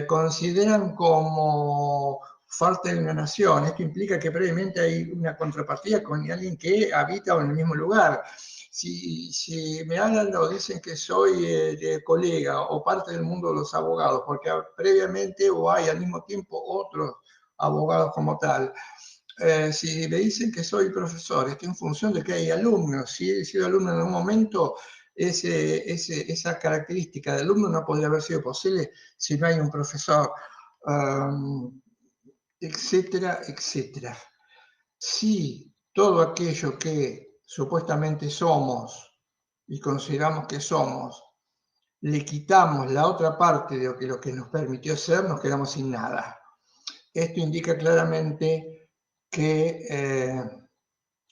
consideran como parte de una nación, esto implica que previamente hay una contrapartida con alguien que habita en el mismo lugar. Si me hablan o dicen que soy de colega o parte del mundo de los abogados, porque previamente o hay al mismo tiempo otros abogados como tal. Si me dicen que soy profesor, es en función de que hay alumnos. Si he sido alumno en algún momento, esa característica de alumno no podría haber sido posible si no hay un profesor, etcétera, etcétera. Si todo aquello que supuestamente somos y consideramos que somos, le quitamos la otra parte de lo que nos permitió ser, nos quedamos sin nada. Esto indica claramente que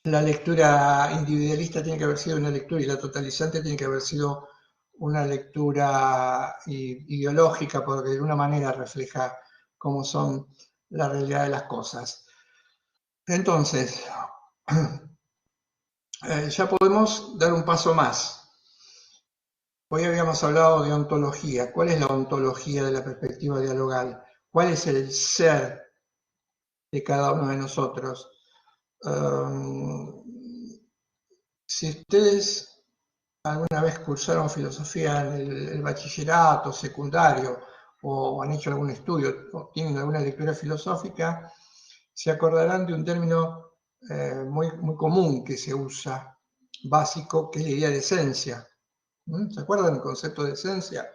la lectura individualista tiene que haber sido una lectura, y la totalizante tiene que haber sido una lectura ideológica, porque de alguna manera refleja cómo son la realidad de las cosas. Entonces, ya podemos dar un paso más. Hoy habíamos hablado de ontología. ¿Cuál es la ontología de la perspectiva dialogal? ¿Cuál es el ser de cada uno de nosotros? Si ustedes alguna vez cursaron filosofía en el bachillerato, secundario, o han hecho algún estudio, o tienen alguna lectura filosófica, se acordarán de un término muy común que se usa, básico, que es la idea de esencia. ¿Se acuerdan del concepto de esencia?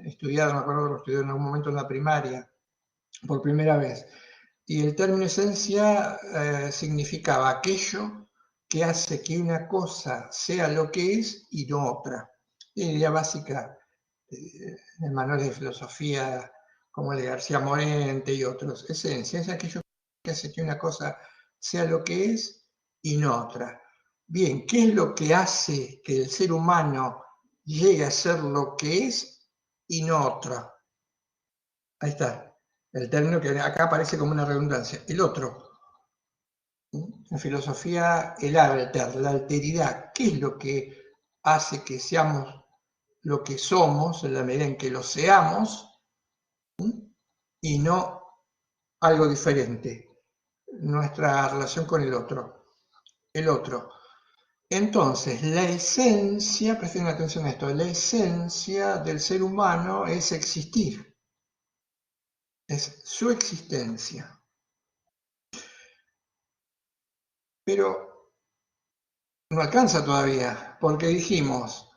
Estudiado, me acuerdo que lo estudié en algún momento en la primaria, por primera vez. Y el término esencia significaba aquello que hace que una cosa sea lo que es y no otra. La idea básica de manuales de filosofía como el de García Morente y otros. Esencia es aquello que hace que una cosa sea lo que es y no otra. Bien, ¿qué es lo que hace que el ser humano llegue a ser lo que es y no otra? Ahí está, el término que acá aparece como una redundancia. El otro. En filosofía, el alter, la alteridad. ¿Qué es lo que hace que seamos lo que somos en la medida en que lo seamos y no algo diferente? Nuestra relación con el otro. El otro. Entonces, la esencia, presten atención a esto, la esencia del ser humano es existir, es su existencia. Pero no alcanza todavía, porque dijimos,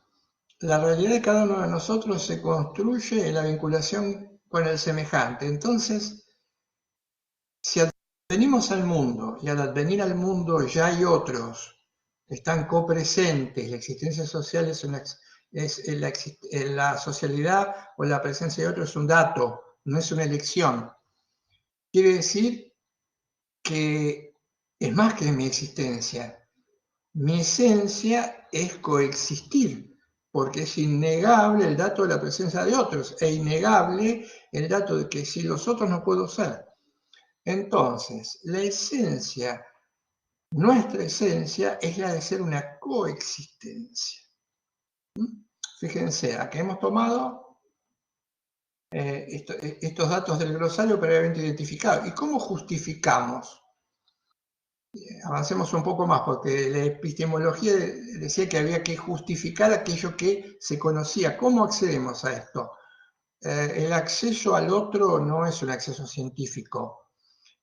la realidad de cada uno de nosotros se construye en la vinculación con el semejante. Entonces, si advenimos al mundo y al advenir al mundo ya hay otros que están copresentes, la existencia social la socialidad o la presencia de otros es un dato, no es una elección. Quiere decir que es más que mi existencia. Mi esencia es coexistir, porque es innegable el dato de la presencia de otros, e innegable el dato de que sin los otros no puedo ser. Entonces, la esencia, nuestra esencia, es la de ser una coexistencia. Fíjense, aquí hemos tomado estos datos del glosario previamente identificados. ¿Y cómo justificamos? Avancemos un poco más, porque la epistemología decía que había que justificar aquello que se conocía. ¿Cómo accedemos a esto? El acceso al otro no es un acceso científico.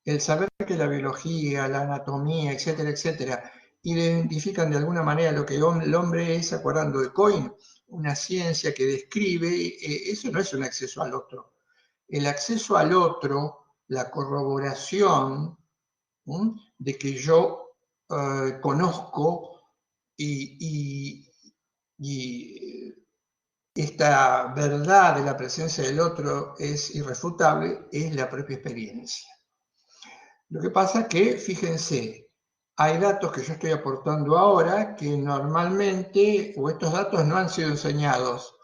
El saber que la biología, la anatomía, etcétera, etcétera, identifican de alguna manera lo que el hombre es, acordando de Cohen, una ciencia que describe, eso no es un acceso al otro. El acceso al otro, la corroboración de que yo conozco y esta verdad de la presencia del otro es irrefutable, es la propia experiencia. Lo que pasa es que, fíjense, hay datos que yo estoy aportando ahora que normalmente, o estos datos no han sido enseñados,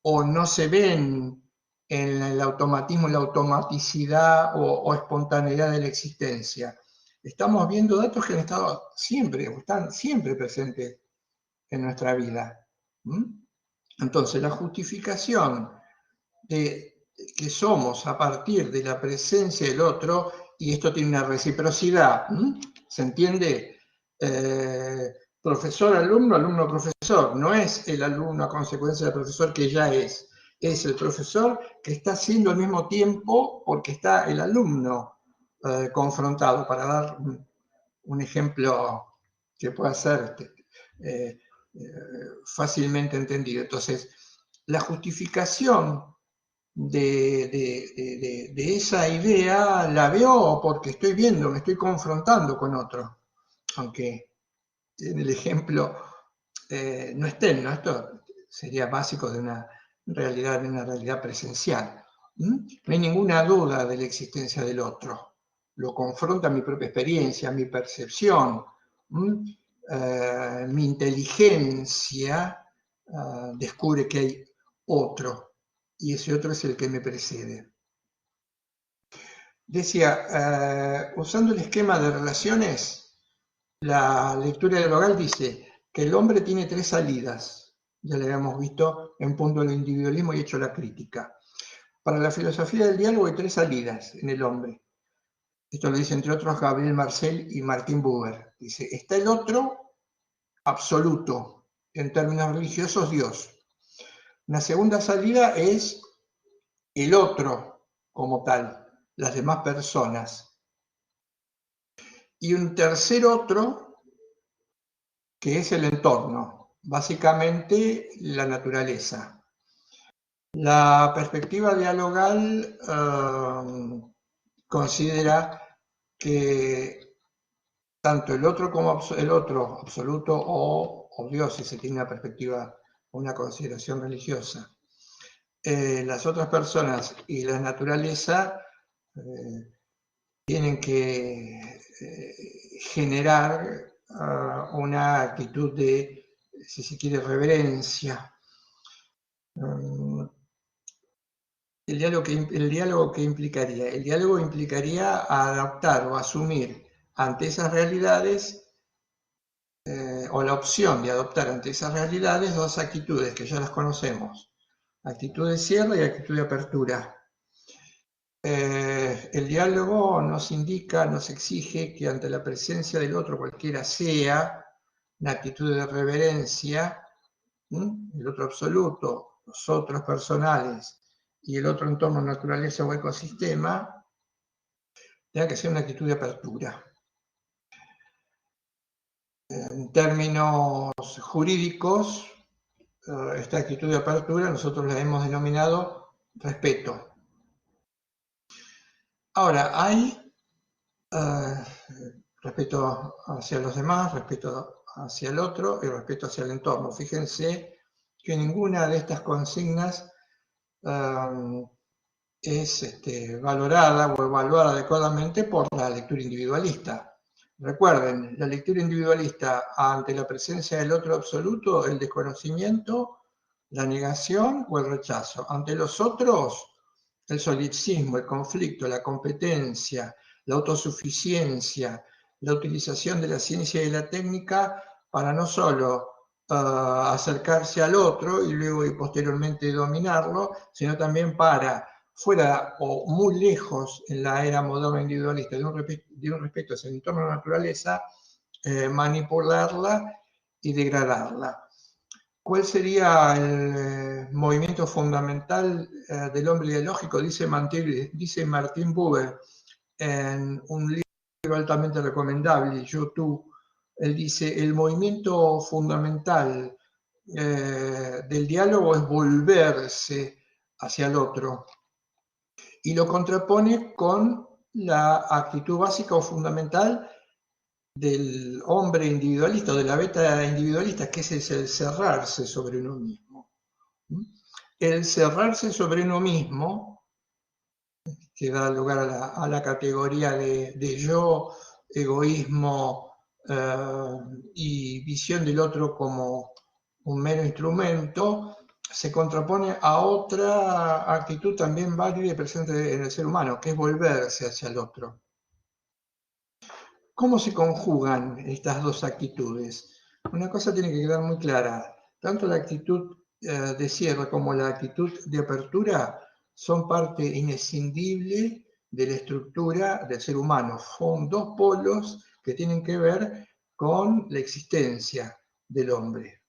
o no se ven en el automatismo, la automaticidad o espontaneidad de la existencia. Estamos viendo datos que han estado siempre, o están siempre presentes en nuestra vida. Entonces, la justificación de que somos a partir de la presencia del otro, y esto tiene una reciprocidad, ¿se entiende? Profesor-alumno, alumno-profesor, no es el alumno a consecuencia del profesor que ya es el profesor que está haciendo al mismo tiempo porque está el alumno confrontado, para dar un ejemplo que pueda ser fácilmente entendido. Entonces, la justificación de esa idea la veo porque estoy viendo, me estoy confrontando con otro, aunque en el ejemplo no estén, ¿no? Esto sería básico de una realidad presencial. No hay ninguna duda de la existencia del otro, lo confronta mi propia experiencia, mi percepción, mi inteligencia descubre que hay otro, y ese otro es el que me precede. Decía, usando el esquema de relaciones, la lectura dialogal dice que el hombre tiene tres salidas. Ya le habíamos visto en punto del individualismo y hecho la crítica. Para la filosofía del diálogo hay tres salidas en el hombre. Esto lo dice entre otros Gabriel Marcel y Martin Buber. Dice, está el otro absoluto, en términos religiosos Dios. Una segunda salida es el otro como tal, las demás personas. Y un tercer otro que es el entorno, básicamente la naturaleza. La perspectiva dialogal considera que tanto el otro como el otro, absoluto o Dios, si se tiene una perspectiva o una consideración religiosa, las otras personas y la naturaleza tienen que generar una actitud de, si se quiere, reverencia. El diálogo ¿qué implicaría? El diálogo implicaría adaptar o asumir ante esas realidades, o la opción de adoptar ante esas realidades dos actitudes que ya las conocemos: actitud de cierre y actitud de apertura. El diálogo nos indica, nos exige que ante la presencia del otro, cualquiera sea, una actitud de reverencia, el otro absoluto, los otros personales y el otro entorno, naturaleza o ecosistema, tenga que ser una actitud de apertura. En términos jurídicos, esta actitud de apertura nosotros la hemos denominado respeto. Ahora, hay respeto hacia los demás, respeto hacia el otro y respeto hacia el entorno. Fíjense que ninguna de estas consignas es valorada o evaluada adecuadamente por la lectura individualista. Recuerden, la lectura individualista ante la presencia del otro absoluto, el desconocimiento, la negación o el rechazo. Ante los otros, el solipsismo, el conflicto, la competencia, la autosuficiencia, la utilización de la ciencia y la técnica para no solo acercarse al otro y luego y posteriormente dominarlo, sino también para, fuera o muy lejos en la era moderna individualista de un respeto hacia el entorno de la naturaleza, manipularla y degradarla. ¿Cuál sería el movimiento fundamental del hombre ideológico? Dice Martin Buber en un libro altamente recomendable, Yo Tú. Él dice: el movimiento fundamental del diálogo es volverse hacia el otro, y lo contrapone con la actitud básica o fundamental del hombre individualista o de la beta individualista, que es el cerrarse sobre uno mismo. El cerrarse sobre uno mismo, que da lugar a la categoría de yo, egoísmo y visión del otro como un mero instrumento, se contrapone a otra actitud también válida y presente en el ser humano, que es volverse hacia el otro. ¿Cómo se conjugan estas dos actitudes? Una cosa tiene que quedar muy clara: tanto la actitud de cierre como la actitud de apertura son parte inescindible de la estructura del ser humano. Son dos polos que tienen que ver con la existencia del hombre.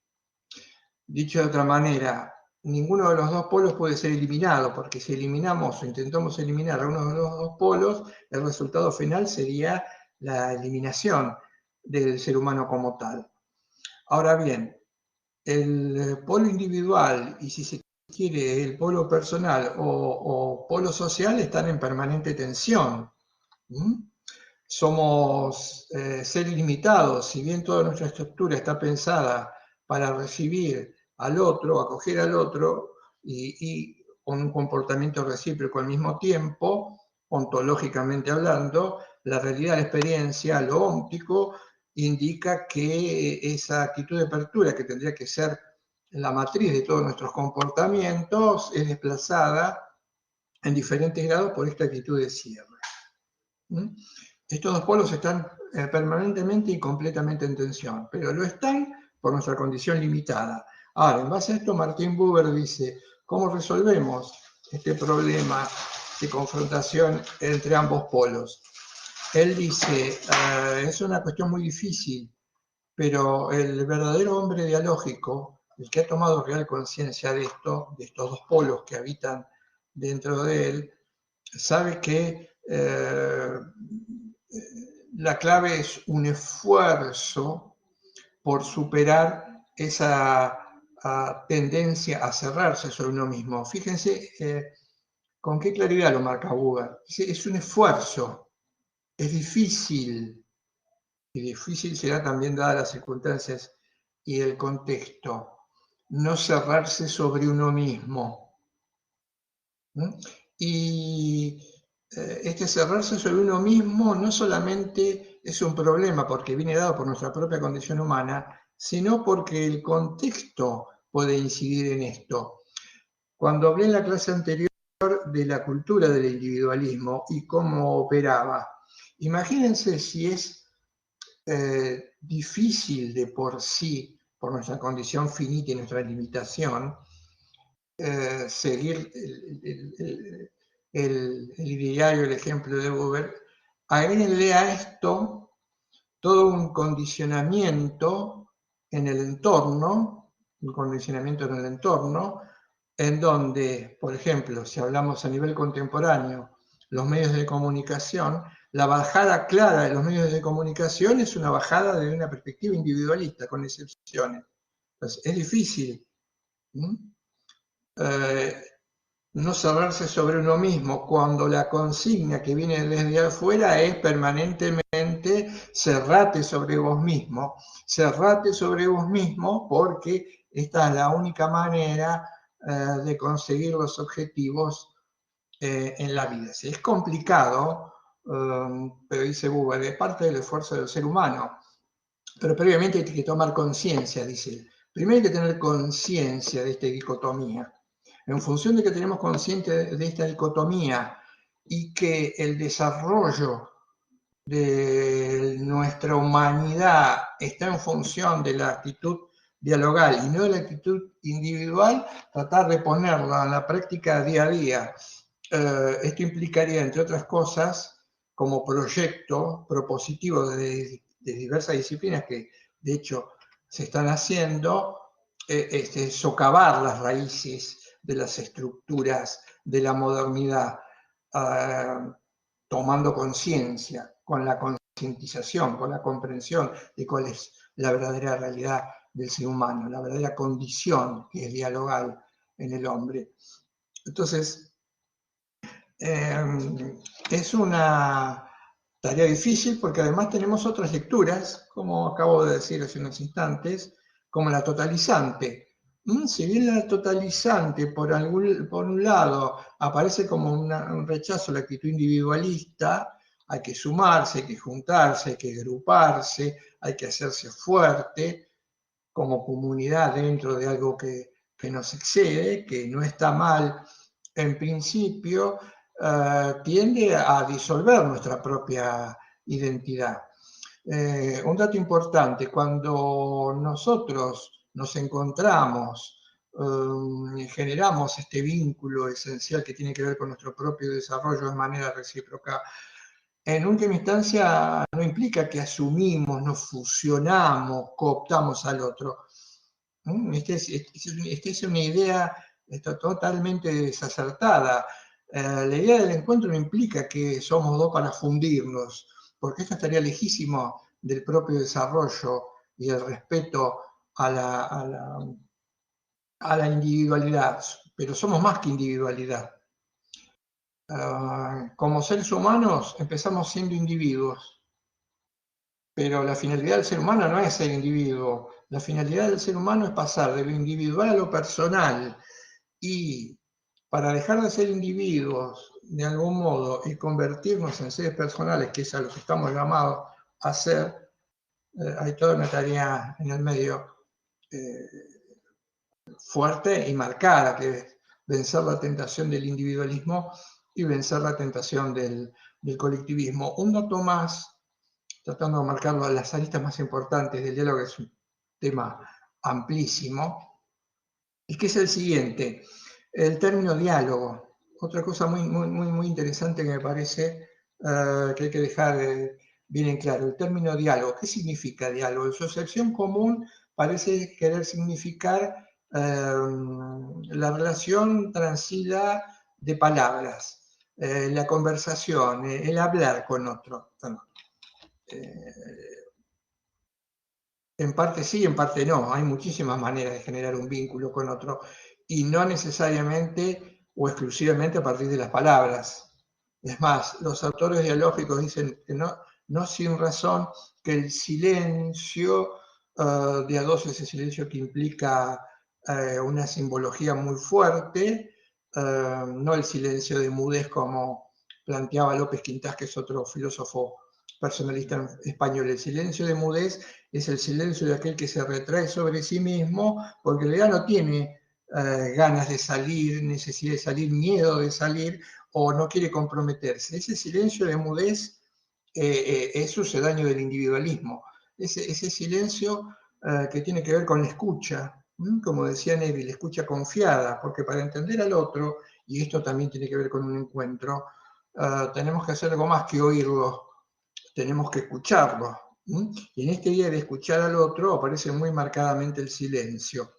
Dicho de otra manera, ninguno de los dos polos puede ser eliminado, porque si eliminamos o intentamos eliminar a uno de los dos polos, el resultado final sería la eliminación del ser humano como tal. Ahora bien, el polo individual y, si se quiere, el polo personal o polo social están en permanente tensión. Somos seres limitados. Si bien toda nuestra estructura está pensada para recibir al otro, acoger al otro y con un comportamiento recíproco al mismo tiempo, ontológicamente hablando, la realidad, la experiencia, lo óptico, indica que esa actitud de apertura, que tendría que ser la matriz de todos nuestros comportamientos, es desplazada en diferentes grados por esta actitud de cierre. Estos dos polos están permanentemente y completamente en tensión, pero lo están por nuestra condición limitada. Ahora, en base a esto, Martin Buber dice: ¿cómo resolvemos este problema de confrontación entre ambos polos? Él dice: es una cuestión muy difícil, pero el verdadero hombre dialógico, el que ha tomado real conciencia de esto, de estos dos polos que habitan dentro de él, sabe que la clave es un esfuerzo por superar esa tendencia a cerrarse sobre uno mismo. Fíjense con qué claridad lo marca Buber. Es un esfuerzo. es difícil, y difícil será también dadas las circunstancias y el contexto, no cerrarse sobre uno mismo. Y este cerrarse sobre uno mismo no solamente es un problema porque viene dado por nuestra propia condición humana, sino porque el contexto puede incidir en esto. Cuando hablé en la clase anterior de la cultura del individualismo y cómo operaba, imagínense si es difícil de por sí, por nuestra condición finita y nuestra limitación, seguir el ideario, el ejemplo de Buber, agréguenle a esto todo un condicionamiento en el entorno, un condicionamiento en el entorno, en donde, por ejemplo, si hablamos a nivel contemporáneo, los medios de comunicación, la bajada clara de los medios de comunicación es una bajada de una perspectiva individualista, con excepciones. Entonces, es difícil no cerrarse sobre uno mismo cuando la consigna que viene desde afuera es permanentemente cerrate sobre vos mismo porque esta es la única manera de conseguir los objetivos en la vida. Sí, es complicado, pero dice Buber, es parte del esfuerzo del ser humano, pero previamente hay que tomar conciencia, dice. Primero hay que tener conciencia de esta dicotomía. En función de que tenemos conciencia de esta dicotomía y que el desarrollo de nuestra humanidad está en función de la actitud dialogal y no de la actitud individual, tratar de ponerla en la práctica día a día. Esto implicaría, entre otras cosas, como proyecto propositivo de diversas disciplinas que de hecho se están haciendo, socavar las raíces de las estructuras de la modernidad, tomando conciencia, con la concientización, con la comprensión de cuál es la verdadera realidad del ser humano, la verdadera condición que es dialogal en el hombre. Entonces, es una tarea difícil porque además tenemos otras lecturas, como acabo de decir hace unos instantes, como la totalizante. Si bien la totalizante, por un lado, aparece como un rechazo a la actitud individualista, hay que sumarse, hay que juntarse, hay que agruparse, hay que hacerse fuerte como comunidad dentro de algo que nos excede, que no está mal en principio, tiende a disolver nuestra propia identidad. Un dato importante, cuando nosotros nos encontramos, generamos este vínculo esencial que tiene que ver con nuestro propio desarrollo de manera recíproca, en última instancia no implica que asumimos, nos fusionamos, cooptamos al otro. Esta es una idea totalmente desacertada. La idea del encuentro no implica que somos dos para fundirnos, porque esto estaría lejísimo del propio desarrollo y el respeto a la individualidad, pero somos más que individualidad. Como seres humanos empezamos siendo individuos, pero la finalidad del ser humano no es ser individuo, la finalidad del ser humano es pasar de lo individual a lo personal, y para dejar de ser individuos de algún modo y convertirnos en seres personales, que es a lo que estamos llamados a ser, hay toda una tarea en el medio fuerte y marcada, que es vencer la tentación del individualismo y vencer la tentación del colectivismo. Un dato más, tratando de marcarlo, las aristas más importantes del diálogo, que es un tema amplísimo, y que es el siguiente: el término diálogo. Otra cosa muy interesante que me parece que hay que dejar bien en claro, el término diálogo. ¿Qué significa diálogo? En su acepción común parece querer significar la relación transida de palabras, la conversación, el hablar con otro. En parte sí, en parte no. Hay muchísimas maneras de generar un vínculo con otro y no necesariamente o exclusivamente a partir de las palabras. Es más, los autores dialógicos dicen que no sin razón que el silencio de a dos, ese silencio que implica una simbología muy fuerte, no el silencio de mudez como planteaba López Quintás, que es otro filósofo personalista español. El silencio de mudez es el silencio de aquel que se retrae sobre sí mismo porque en realidad no tiene ganas de salir, necesidad de salir, miedo de salir, o no quiere comprometerse. Ese silencio de mudez es sucedáneo del individualismo. Ese silencio que tiene que ver con la escucha, como decía Neville, escucha confiada, porque para entender al otro, y esto también tiene que ver con un encuentro, tenemos que hacer algo más que oírlo, tenemos que escucharlo. Y en este día de escuchar al otro aparece muy marcadamente el silencio.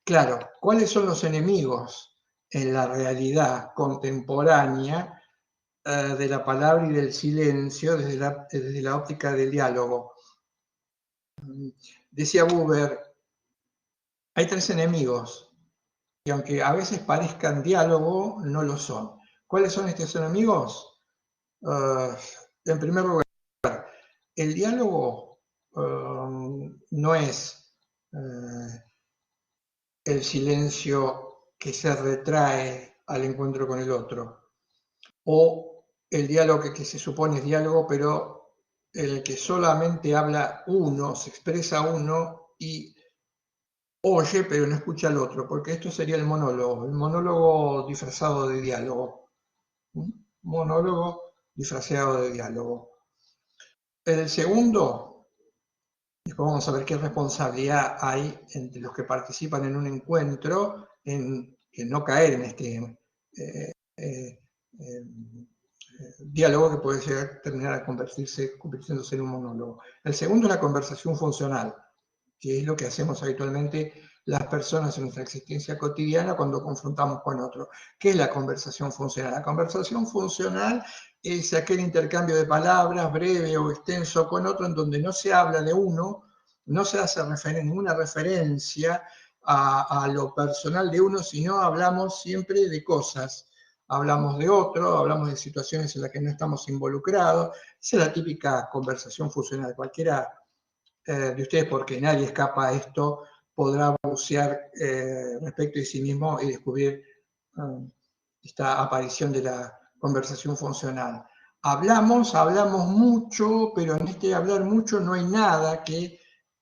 Claro, ¿cuáles son los enemigos en la realidad contemporánea de la palabra y del silencio desde la óptica del diálogo? Decía Buber, hay tres enemigos, y aunque a veces parezcan diálogo, no lo son. ¿Cuáles son estos enemigos? En primer lugar, el diálogo no es el silencio que se retrae al encuentro con el otro, o el diálogo que se supone es diálogo, pero el que solamente habla uno, se expresa uno y oye, pero no escucha al otro, porque esto sería el monólogo disfrazado de diálogo. Monólogo disfrazado de diálogo. El segundo, después vamos a ver qué responsabilidad hay entre los que participan en un encuentro en no caer en este diálogo que puede llegar, terminar a convirtiéndose en un monólogo. El segundo es la conversación funcional, que es lo que hacemos habitualmente las personas en nuestra existencia cotidiana cuando confrontamos con otro. ¿Qué es la conversación funcional? La conversación funcional es aquel intercambio de palabras breve o extenso con otro en donde no se habla de uno, no se hace ninguna referencia a lo personal de uno, sino hablamos siempre de cosas. Hablamos de otro, hablamos de situaciones en las que no estamos involucrados. Esa es la típica conversación funcional. Cualquiera de ustedes, porque nadie escapa a esto, podrá bucear respecto de sí mismo y descubrir esta aparición de la conversación funcional. Hablamos mucho, pero en este hablar mucho no hay nada que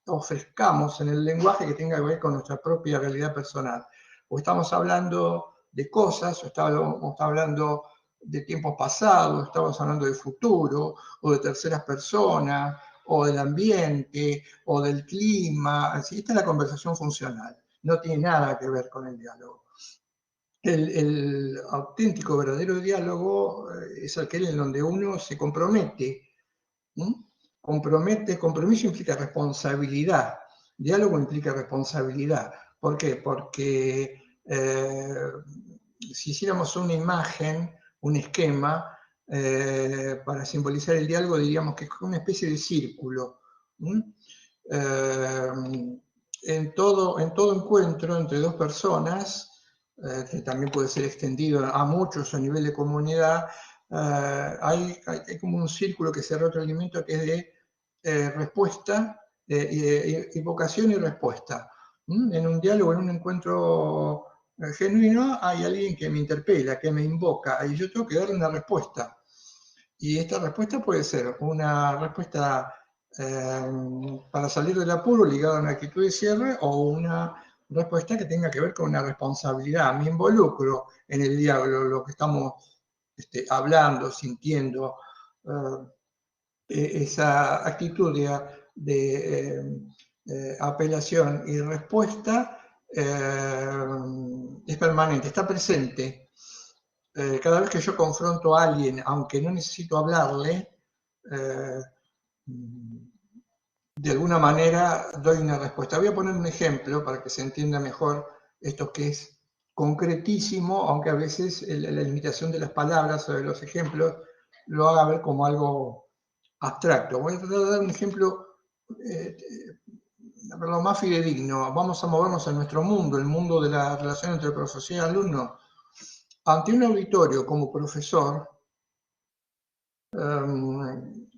ofrezcamos en el lenguaje que tenga que ver con nuestra propia realidad personal. O estamos hablando de cosas, o estamos hablando de tiempos pasados, estamos hablando de futuro, o de terceras personas, o del ambiente, o del clima. Así, esta es la conversación funcional. No tiene nada que ver con el diálogo. El auténtico, verdadero diálogo es aquel en donde uno se compromete. Compromiso implica responsabilidad. Diálogo implica responsabilidad. ¿Por qué? Porque si hiciéramos una imagen, un esquema, para simbolizar el diálogo, diríamos que es una especie de círculo. En todo encuentro entre dos personas, que también puede ser extendido a muchos a nivel de comunidad, hay como un círculo que se retroalimenta que es de respuesta, invocación y respuesta. En un diálogo, en un encuentro genuino, hay alguien que me interpela, que me invoca, y yo tengo que darle una respuesta. Y esta respuesta puede ser una respuesta para salir del apuro ligada a una actitud de cierre, o una respuesta que tenga que ver con una responsabilidad. Me involucro en el diálogo, lo que estamos hablando, sintiendo, esa actitud de apelación y respuesta es permanente, está presente. Cada vez que yo confronto a alguien, aunque no necesito hablarle, de alguna manera doy una respuesta. Voy a poner un ejemplo para que se entienda mejor esto que es concretísimo, aunque a veces la limitación de las palabras o de los ejemplos lo haga ver como algo abstracto. Voy a tratar de dar un ejemplo lo más fidedigno. Vamos a movernos en nuestro mundo, el mundo de la relación entre profesor y alumno. Ante un auditorio como profesor, en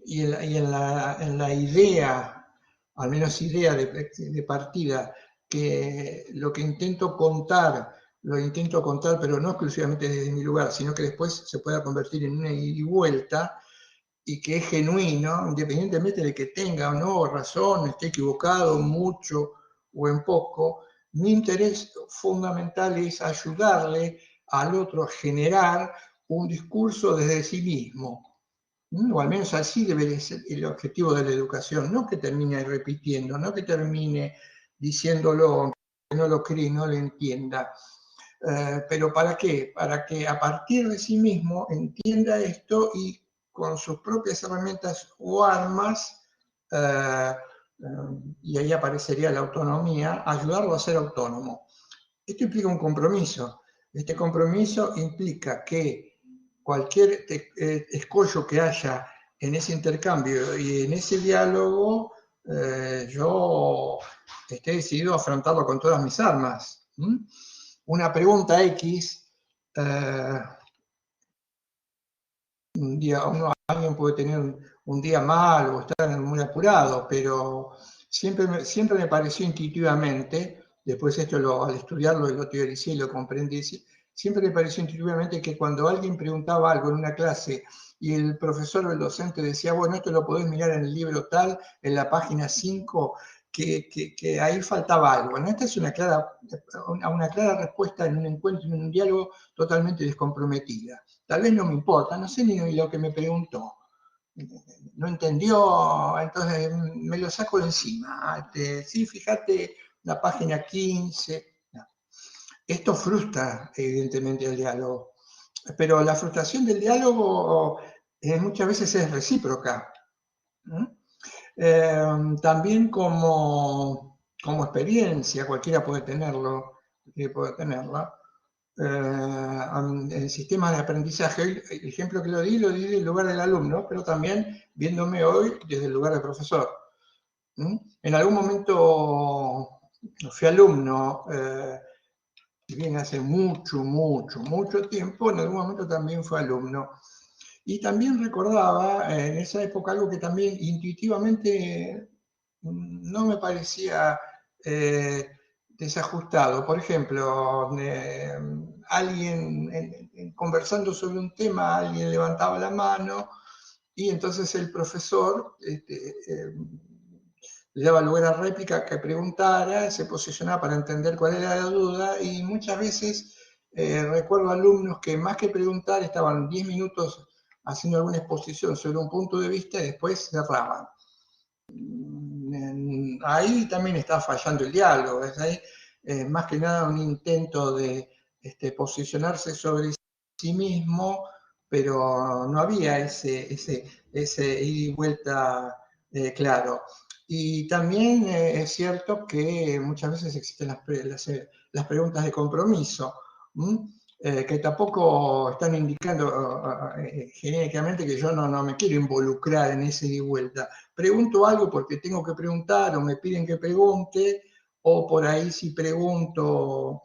la idea, al menos idea de partida, que lo que intento contar, lo intento contar, pero no exclusivamente desde mi lugar, sino que después se pueda convertir en una ida y vuelta, y que es genuino, independientemente de que tenga o no razón, esté equivocado mucho o en poco. Mi interés fundamental es ayudarle al otro a generar un discurso desde sí mismo, o al menos así debe ser el objetivo de la educación, no que termine repitiendo, no que termine diciéndolo, que no lo cree, no lo entienda. Pero ¿para qué? Para que a partir de sí mismo entienda esto y con sus propias herramientas o armas, eh, y ahí aparecería la autonomía, ayudarlo a ser autónomo. Esto implica un compromiso. Este compromiso implica que cualquier escollo que haya en ese intercambio y en ese diálogo, yo esté decidido a afrontarlo con todas mis armas. Una pregunta X, un día, alguien puede tener un día mal o estar muy apurado, pero siempre me pareció intuitivamente, después esto al estudiarlo lo teoricé y lo comprendí, siempre me pareció intuitivamente que cuando alguien preguntaba algo en una clase y el profesor o el docente decía, bueno, esto lo podés mirar en el libro tal, en la página 5, que ahí faltaba algo, ¿no? Esta es una clara respuesta en un encuentro, en un diálogo totalmente descomprometida. Tal vez no me importa, no sé ni lo que me preguntó. No entendió, entonces me lo saco de encima. Sí, fíjate la página 15. No. Esto frustra, evidentemente, el diálogo. Pero la frustración del diálogo muchas veces es recíproca. También como experiencia, cualquiera puede tenerlo, puede tenerla. En sistemas de aprendizaje, el ejemplo que lo di del lugar del alumno, pero también viéndome hoy desde el lugar del profesor. En algún momento fui alumno, si bien hace mucho tiempo, en algún momento también fui alumno. Y también recordaba en esa época algo que también intuitivamente no me parecía desajustado. Por ejemplo, alguien conversando sobre un tema, alguien levantaba la mano y entonces el profesor le daba lugar a réplica, que preguntara, se posicionaba para entender cuál era la duda y muchas veces recuerdo alumnos que más que preguntar estaban 10 minutos haciendo alguna exposición sobre un punto de vista y después cerraban. Ahí también está fallando el diálogo, es ahí, más que nada un intento de posicionarse sobre sí mismo, pero no había ese ida y vuelta claro. Y también es cierto que muchas veces existen las preguntas de compromiso, que tampoco están indicando genéricamente que yo no me quiero involucrar en ese ida y vuelta. Pregunto algo porque tengo que preguntar o me piden que pregunte, o por ahí si pregunto,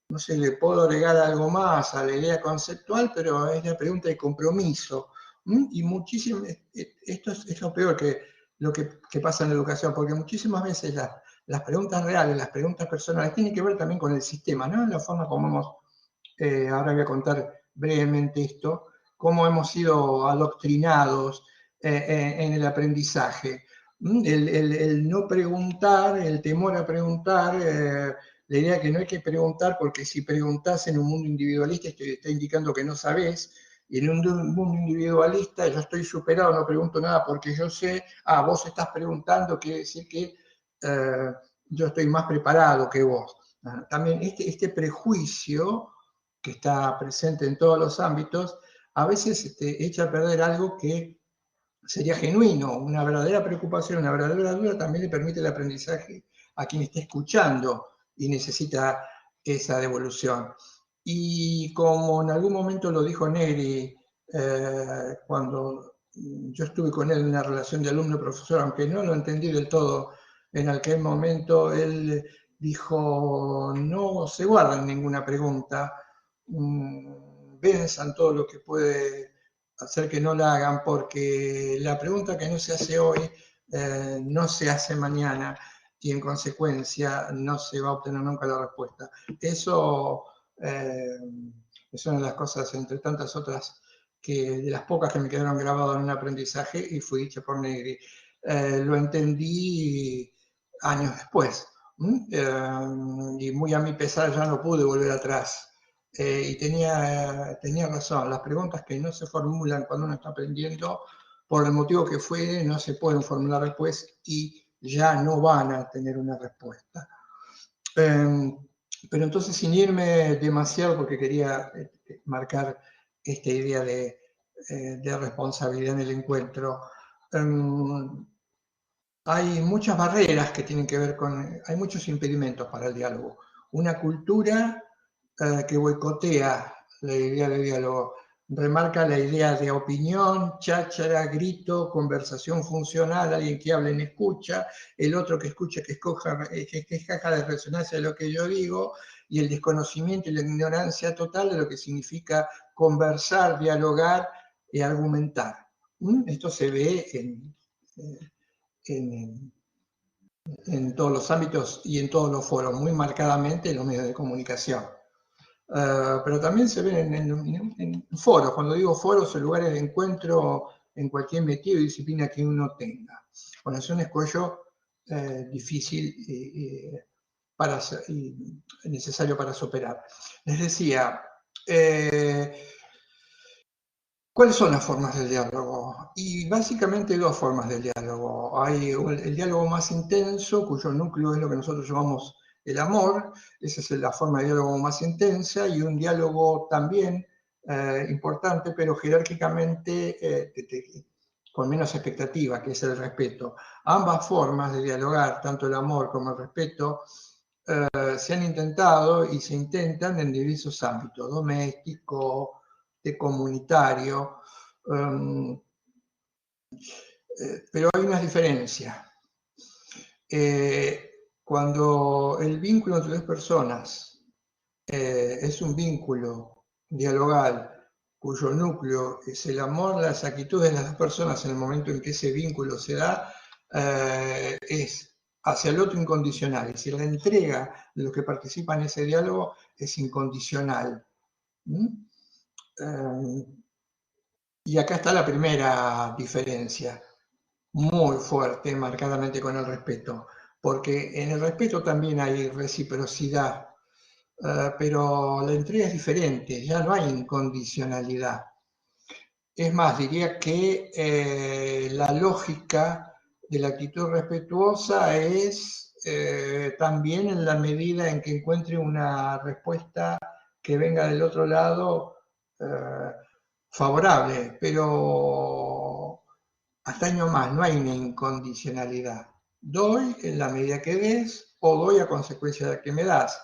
no sé, le puedo agregar algo más a la idea conceptual, pero es la pregunta de compromiso. Y muchísimo, esto es lo peor que pasa en la educación, porque muchísimas veces las preguntas reales, las preguntas personales, tienen que ver también con el sistema, ¿no? La forma como ahora voy a contar brevemente esto, cómo hemos sido adoctrinados en el aprendizaje. El no preguntar, el temor a preguntar, la idea que no hay que preguntar porque si preguntás en un mundo individualista está indicando que no sabés, y en un mundo individualista yo estoy superado, no pregunto nada porque yo sé, vos estás preguntando, quiere decir que yo estoy más preparado que vos. También este prejuicio que está presente en todos los ámbitos, a veces echa a perder algo que sería genuino, una verdadera preocupación, una verdadera duda también le permite el aprendizaje a quien está escuchando y necesita esa devolución. Y como en algún momento lo dijo Negri, cuando yo estuve con él en una relación de alumno-profesor, aunque no lo entendí del todo en aquel momento, él dijo, no se guardan ninguna pregunta, venzan todo lo que puede hacer que no la hagan, porque la pregunta que no se hace hoy no se hace mañana y en consecuencia no se va a obtener nunca la respuesta. Eso es una de las cosas, entre tantas otras, de las pocas que me quedaron grabadas en un aprendizaje y fui dicha por Negri. Lo entendí años después. Y muy a mi pesar ya no pude volver atrás. Y tenía razón, las preguntas que no se formulan cuando uno está aprendiendo, por el motivo que fuere, no se pueden formular después y ya no van a tener una respuesta. Pero entonces, sin irme demasiado, porque quería marcar esta idea de responsabilidad en el encuentro, hay muchas barreras que tienen que ver hay muchos impedimentos para el diálogo. Una cultura que boicotea la idea de diálogo, remarca la idea de opinión, cháchara, grito, conversación funcional, alguien que habla y escucha, el otro que escucha, que es caja de resonancia de lo que yo digo, y el desconocimiento y la ignorancia total de lo que significa conversar, dialogar y argumentar. Esto se ve en todos los ámbitos y en todos los foros, muy marcadamente en los medios de comunicación. Pero también se ven en foros. Cuando digo foros, son lugares de encuentro en cualquier metido y disciplina que uno tenga. Bueno, es un escollo difícil y necesario para superar. Les decía, ¿cuáles son las formas del diálogo? Y básicamente dos formas del diálogo. Hay el diálogo más intenso, cuyo núcleo es lo que nosotros llamamos el amor, esa es la forma de diálogo más intensa, y un diálogo también importante, pero jerárquicamente con menos expectativa, que es el respeto. Ambas formas de dialogar, tanto el amor como el respeto, se han intentado y se intentan en diversos ámbitos, doméstico, de comunitario, pero hay unas diferencias. Cuando el vínculo entre dos personas es un vínculo dialogal, cuyo núcleo es el amor, las actitudes de las dos personas en el momento en que ese vínculo se da, es hacia el otro incondicional. Es decir, la entrega de los que participan en ese diálogo es incondicional. Y acá está la primera diferencia, muy fuerte, marcadamente con el respeto, porque en el respeto también hay reciprocidad, pero la entrega es diferente, ya no hay incondicionalidad. Es más, diría que la lógica de la actitud respetuosa es también en la medida en que encuentre una respuesta que venga del otro lado favorable, pero hasta ahí nomás, no hay una incondicionalidad. Doy en la medida que des o doy a consecuencia de que me das.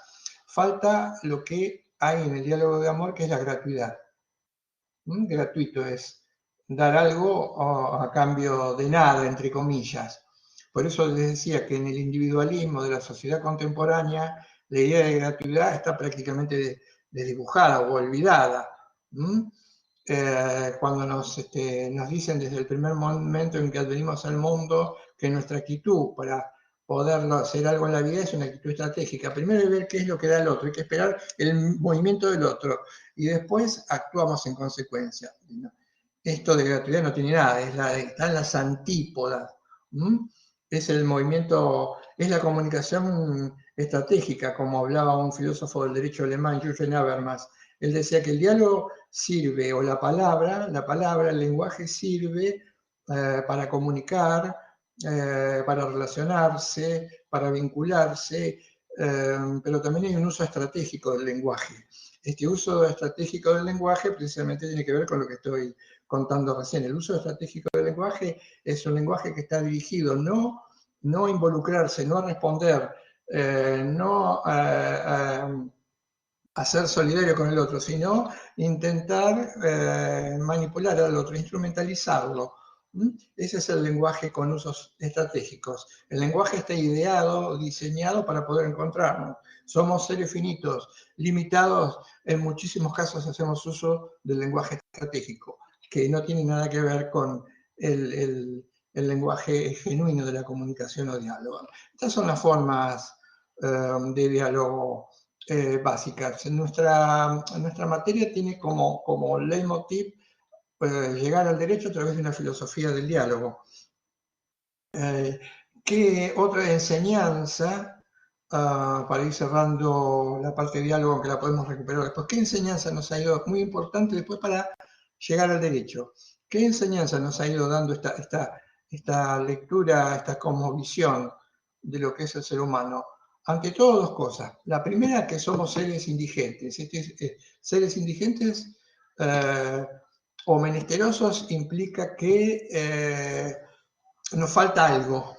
Falta lo que hay en el diálogo de amor, que es la gratuidad. Gratuito es dar algo a cambio de nada, entre comillas. Por eso les decía que en el individualismo de la sociedad contemporánea, la idea de gratuidad está prácticamente desdibujada o olvidada. Cuando nos dicen desde el primer momento en que advenimos al mundo que nuestra actitud para poder hacer algo en la vida es una actitud estratégica. Primero hay que ver qué es lo que da el otro, hay que esperar el movimiento del otro y después actuamos en consecuencia. Esto de gratuidad no tiene nada, está en las antípodas. Es el movimiento, es la comunicación estratégica, como hablaba un filósofo del derecho alemán, Jürgen Habermas. Él decía que el diálogo sirve, o la palabra, el lenguaje sirve para comunicar, para relacionarse, para vincularse, pero también hay un uso estratégico del lenguaje. Este uso estratégico del lenguaje precisamente tiene que ver con lo que estoy contando recién. El uso estratégico del lenguaje es un lenguaje que está dirigido no a involucrarse, no a responder, no a ser solidario con el otro, sino intentar manipular al otro, instrumentalizarlo. Ese es el lenguaje con usos estratégicos. El lenguaje está ideado, diseñado para poder encontrarnos. Somos seres finitos, limitados. En muchísimos casos hacemos uso del lenguaje estratégico. que no tiene nada que ver con el lenguaje genuino de la comunicación o diálogo. Estas son las formas de diálogo básicas. Nuestra materia tiene como leitmotiv llegar al derecho a través de una filosofía del diálogo. ¿Qué otra enseñanza, para ir cerrando la parte de diálogo, aunque la podemos recuperar después, qué enseñanza nos ha ido, muy importante después para llegar al derecho, qué enseñanza nos ha ido dando esta lectura, esta cosmovisión de lo que es el ser humano? Ante todo, dos cosas. La primera, que somos seres indigentes. Seres indigentes o menesterosos implica que nos falta algo,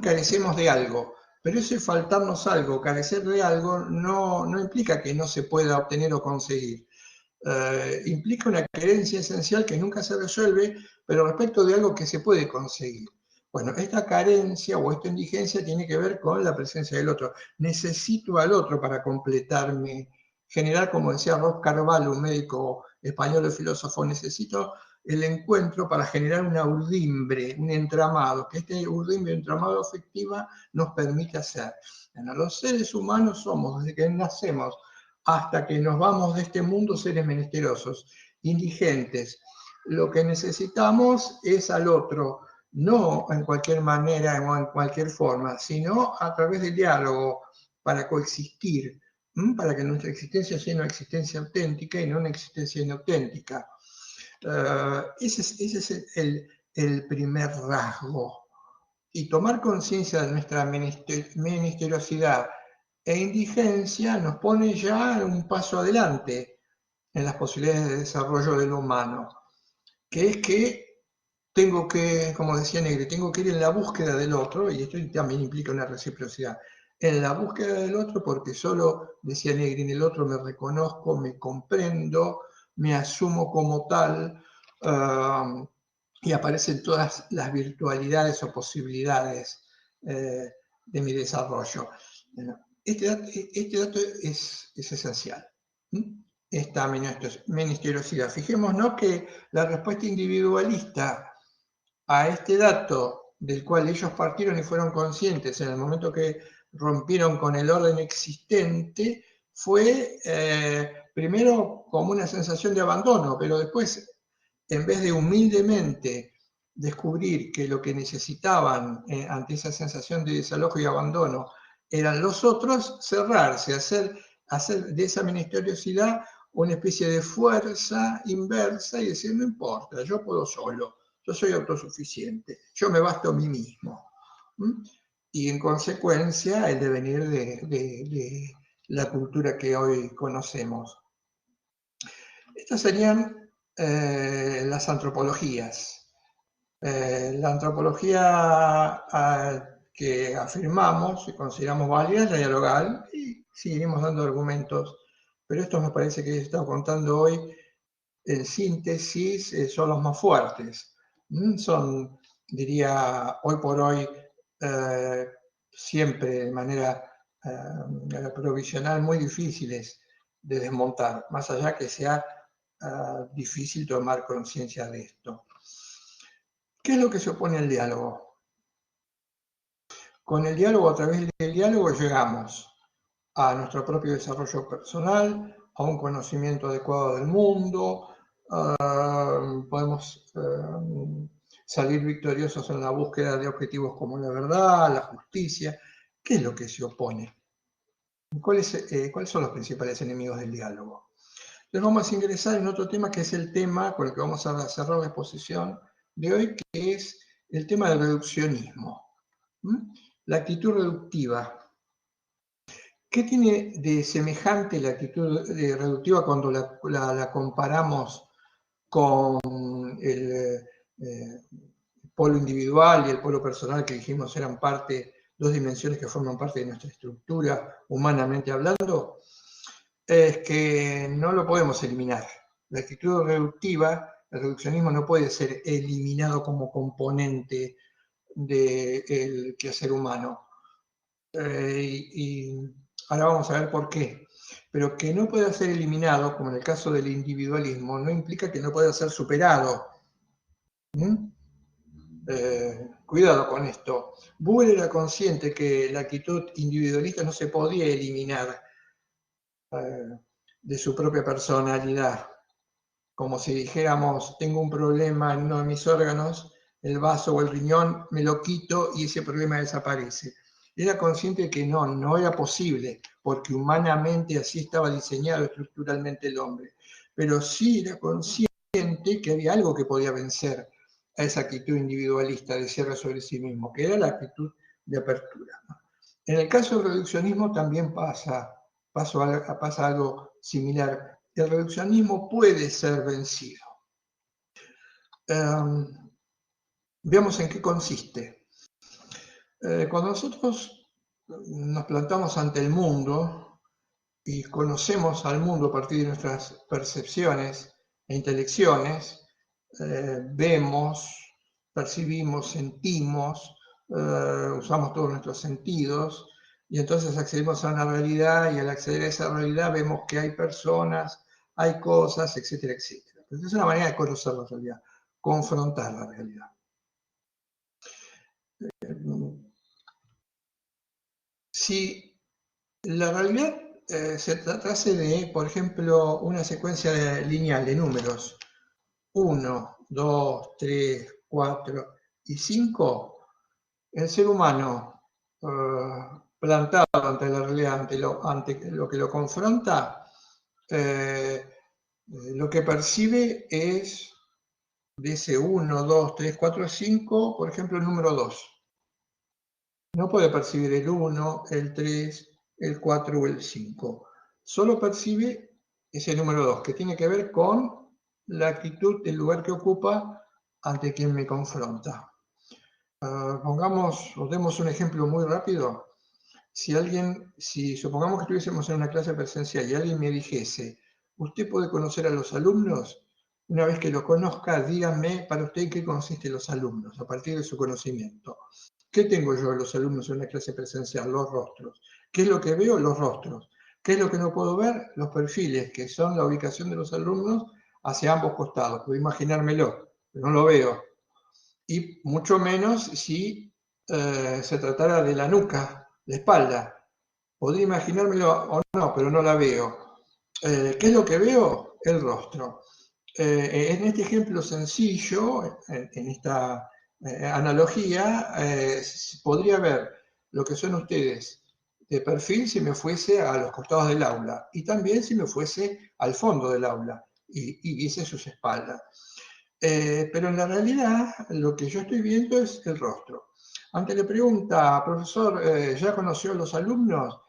carecemos de algo, pero ese faltarnos algo, carecer de algo, no implica que no se pueda obtener o conseguir. Implica una carencia esencial que nunca se resuelve, pero respecto de algo que se puede conseguir. Bueno, esta carencia o esta indigencia tiene que ver con la presencia del otro. Necesito al otro para completarme. Generar, como decía Rob Carvalho, un médico español y filósofo, necesito el encuentro para generar una urdimbre, un entramado, que este urdimbre, entramado afectiva nos permite hacer. Bueno, los seres humanos somos, desde que nacemos hasta que nos vamos de este mundo, seres menesterosos, indigentes. Lo que necesitamos es al otro, no en cualquier manera o en cualquier forma, sino a través del diálogo, para coexistir, para que nuestra existencia sea una existencia auténtica y no una existencia inauténtica. Ese es el primer rasgo. Y tomar conciencia de nuestra ministeriosidad e indigencia nos pone ya un paso adelante en las posibilidades de desarrollo del humano, que es que tengo que, como decía Negri, tengo que ir en la búsqueda del otro, y esto también implica una reciprocidad, en la búsqueda del otro, porque solo, decía Negri, en el otro me reconozco, me comprendo, me asumo como tal, y aparecen todas las virtualidades o posibilidades de mi desarrollo. Este dato es esencial. Esta ministeriosidad. Fijémonos que la respuesta individualista a este dato del cual ellos partieron y fueron conscientes en el momento que rompieron con el orden existente, fue primero como una sensación de abandono, pero después, en vez de humildemente descubrir que lo que necesitaban ante esa sensación de desalojo y abandono eran los otros, cerrarse, hacer de esa ministeriosidad una especie de fuerza inversa y decir, no importa, yo puedo solo, yo soy autosuficiente, yo me basto a mí mismo. Y en consecuencia el devenir de la cultura que hoy conocemos. Estas serían las antropologías. La antropología que afirmamos y consideramos válida es la dialogal, y seguiremos dando argumentos, pero estos me parece que he estado contando hoy, en síntesis, son los más fuertes. Son, diría, hoy por hoy, siempre de manera provisional, muy difíciles de desmontar, más allá que sea difícil tomar conciencia de esto. ¿Qué es lo que se opone al diálogo? Con el diálogo, a través del diálogo, llegamos a nuestro propio desarrollo personal, a un conocimiento adecuado del mundo, podemos salir victoriosos en la búsqueda de objetivos como la verdad, la justicia. ¿Qué es lo que se opone? ¿Cuáles son los principales enemigos del diálogo? Entonces vamos a ingresar en otro tema, que es el tema con el que vamos a cerrar la exposición de hoy, que es el tema del reduccionismo. La actitud reductiva. ¿Qué tiene de semejante la actitud reductiva cuando la comparamos con el polo individual y el polo personal, que dijimos eran dos dimensiones que forman parte de nuestra estructura, humanamente hablando? Es que no lo podemos eliminar. La actitud reductiva, el reduccionismo, no puede ser eliminado como componente del quehacer humano. Y ahora vamos a ver por qué. Pero que no pueda ser eliminado, como en el caso del individualismo, no implica que no pueda ser superado. Cuidado con esto. Buber era consciente que la actitud individualista no se podía eliminar de su propia personalidad. Como si dijéramos, tengo un problema en uno de mis órganos, el vaso o el riñón, me lo quito y ese problema desaparece. Era consciente de que no era posible, porque humanamente así estaba diseñado estructuralmente el hombre. Pero sí era consciente que había algo que podía vencer a esa actitud individualista de cierre sobre sí mismo, que era la actitud de apertura. En el caso del reduccionismo también pasa algo similar. El reduccionismo puede ser vencido. Veamos en qué consiste. Cuando nosotros nos plantamos ante el mundo y conocemos al mundo a partir de nuestras percepciones e intelecciones, vemos, percibimos, sentimos, usamos todos nuestros sentidos, y entonces accedemos a una realidad, y al acceder a esa realidad vemos que hay personas, hay cosas, etcétera, etcétera. Entonces es una manera de conocer la realidad, confrontar la realidad. Si la realidad se tratase de, por ejemplo, una secuencia lineal de números, 1, 2, 3, 4 y 5, el ser humano plantado ante la realidad, ante lo que lo confronta, lo que percibe es de ese 1, 2, 3, 4, 5, por ejemplo, el número 2. No puede percibir el 1, el 3, el 4 o el 5. Solo percibe ese número 2, que tiene que ver con la actitud del lugar que ocupa ante quien me confronta. Pongamos, o demos un ejemplo muy rápido. Si supongamos que estuviésemos en una clase presencial y alguien me dijese, ¿usted puede conocer a los alumnos? Una vez que lo conozca, dígame para usted en qué consisten los alumnos, a partir de su conocimiento. ¿Qué tengo yo de los alumnos en una clase presencial? Los rostros. ¿Qué es lo que veo? Los rostros. ¿Qué es lo que no puedo ver? Los perfiles, que son la ubicación de los alumnos hacia ambos costados. Puedo imaginármelo, pero no lo veo. Y mucho menos si se tratara de la nuca, la espalda. Podría imaginármelo o no, pero no la veo. ¿Qué es lo que veo? El rostro. En este ejemplo sencillo, en esta analogía, podría ver lo que son ustedes de perfil si me fuese a los costados del aula y también si me fuese al fondo del aula y viese sus espaldas. Pero en la realidad lo que yo estoy viendo es el rostro. Ante la pregunta, profesor, ¿ya conoció a los alumnos?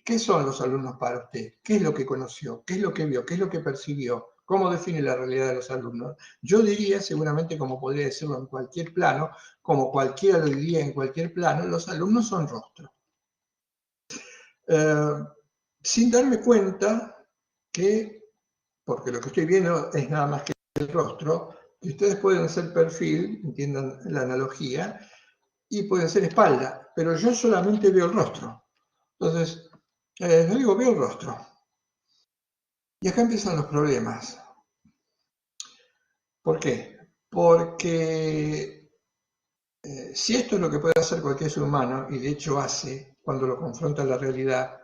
¿Qué son los alumnos para usted? ¿Qué es lo que conoció? ¿Qué es lo que vio? ¿Qué es lo que percibió? ¿Cómo define la realidad de los alumnos? Yo diría, seguramente como podría decirlo en cualquier plano, como cualquiera lo diría en cualquier plano, los alumnos son rostros. Sin darme cuenta que, porque lo que estoy viendo es nada más que el rostro, que ustedes pueden ser perfil, entiendan la analogía, y pueden ser espalda, pero yo solamente veo el rostro. Entonces, yo digo, veo el rostro. Y acá empiezan los problemas. ¿Por qué? Porque si esto es lo que puede hacer cualquier ser humano, y de hecho hace cuando lo confronta a la realidad,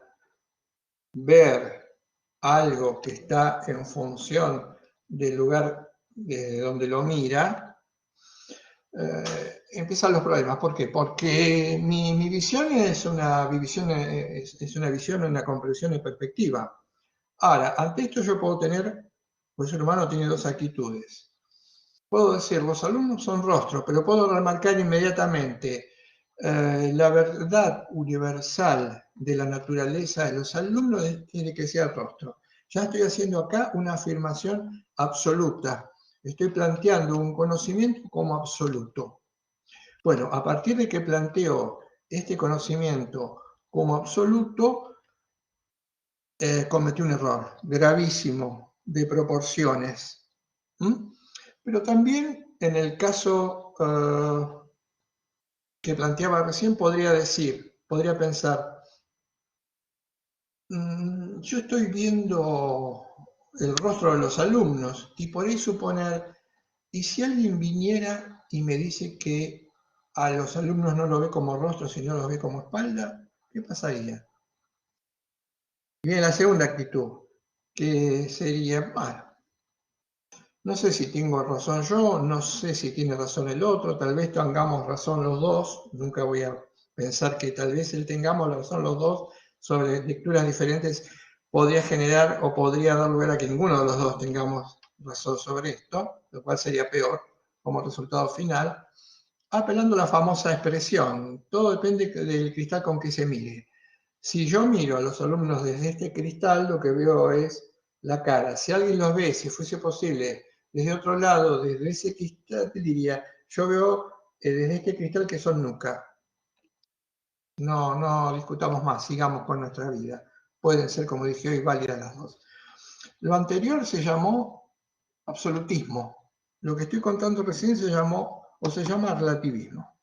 ver algo que está en función del lugar de donde lo mira, empiezan los problemas. ¿Por qué? Porque mi visión es una visión, una comprensión y perspectiva. Ahora, ante esto yo puedo tener, el ser humano tiene dos actitudes. Puedo decir, los alumnos son rostros, pero puedo remarcar inmediatamente la verdad universal de la naturaleza de los alumnos tiene que ser rostro. Ya estoy haciendo acá una afirmación absoluta. Estoy planteando un conocimiento como absoluto. Bueno, a partir de que planteo este conocimiento como absoluto, cometí un error gravísimo de proporciones. Pero también en el caso que planteaba recién, podría pensar, yo estoy viendo el rostro de los alumnos y por ahí suponer, ¿y si alguien viniera y me dice que a los alumnos no lo ve como rostro, sino lo ve como espalda? ¿Qué pasaría? Y viene la segunda actitud, que sería, bueno, no sé si tengo razón yo, no sé si tiene razón el otro, tal vez tengamos razón los dos, nunca voy a pensar que tal vez él tengamos razón los dos sobre lecturas diferentes, podría generar o podría dar lugar a que ninguno de los dos tengamos razón sobre esto, lo cual sería peor como resultado final, apelando a la famosa expresión, todo depende del cristal con que se mire. Si yo miro a los alumnos desde este cristal, lo que veo es la cara. Si alguien los ve, si fuese posible, desde otro lado, desde ese cristal, te diría, yo veo desde este cristal que son nuca. No discutamos más, sigamos con nuestra vida. Pueden ser, como dije hoy, válidas las dos. Lo anterior se llamó absolutismo. Lo que estoy contando recién se llamó, o se llama relativismo.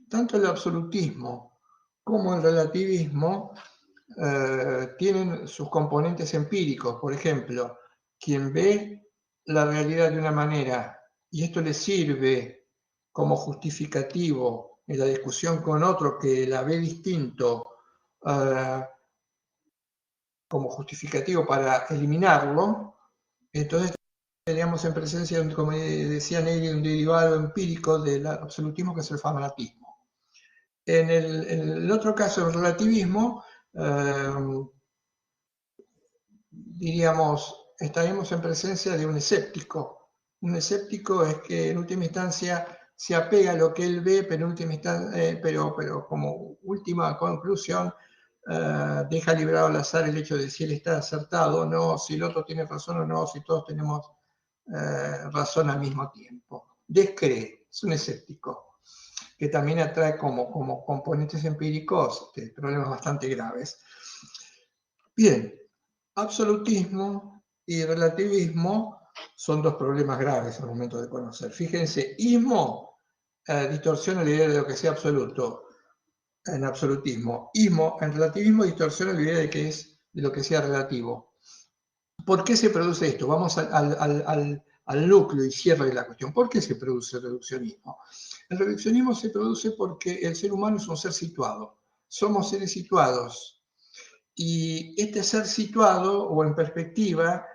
Tanto el absolutismo como el relativismo tienen sus componentes empíricos. Por ejemplo, quien ve la realidad de una manera y esto le sirve como justificativo en la discusión con otro que la ve distinto, como justificativo para eliminarlo, entonces estaríamos en presencia, como decía Negri, de un derivado empírico del absolutismo que es el fanatismo. En el otro caso, el relativismo, diríamos, estaríamos en presencia de un escéptico. Un escéptico es que en última instancia se apega a lo que él ve, pero, en última instancia, pero como última conclusión deja librado al azar el hecho de si él está acertado o no, si el otro tiene razón o no, si todos tenemos razón al mismo tiempo. Descree, es un escéptico, que también atrae como componentes empíricos problemas bastante graves. Bien, absolutismo y relativismo son dos problemas graves al momento de conocer. Fíjense, ismo distorsiona la idea de lo que sea absoluto en absolutismo. Ismo en relativismo distorsiona la idea de lo que sea relativo. ¿Por qué se produce esto? Vamos al núcleo y cierre de la cuestión. ¿Por qué se produce el reduccionismo? El reduccionismo se produce porque el ser humano es un ser situado. Somos seres situados. Y este ser situado o en perspectiva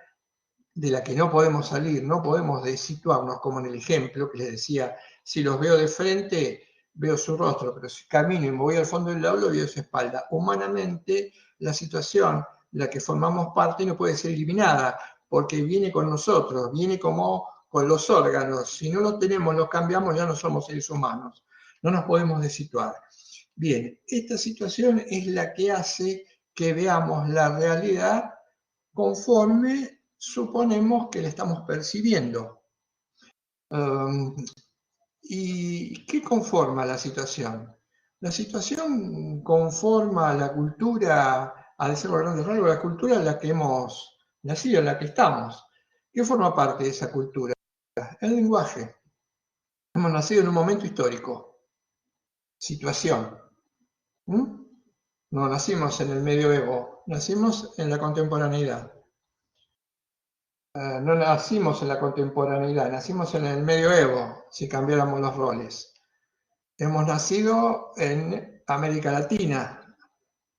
de la que no podemos salir, no podemos desituarnos, como en el ejemplo que les decía, si los veo de frente, veo su rostro, pero si camino y me voy al fondo del aula, veo su espalda. Humanamente, la situación de la que formamos parte no puede ser eliminada, porque viene con nosotros, viene como con los órganos. Si no los tenemos, los cambiamos, ya no somos seres humanos. No nos podemos desituar. Bien, esta situación es la que hace que veamos la realidad conforme suponemos que la estamos percibiendo. ¿Y qué conforma la situación? La situación conforma la cultura, al ser grandes rasgos, la cultura en la que hemos nacido, en la que estamos. ¿Qué forma parte de esa cultura? El lenguaje. Hemos nacido en un momento histórico, situación. No nacimos en el medioevo, nacimos en la contemporaneidad. No nacimos en la contemporaneidad, nacimos en el medioevo, si cambiáramos los roles. Hemos nacido en América Latina,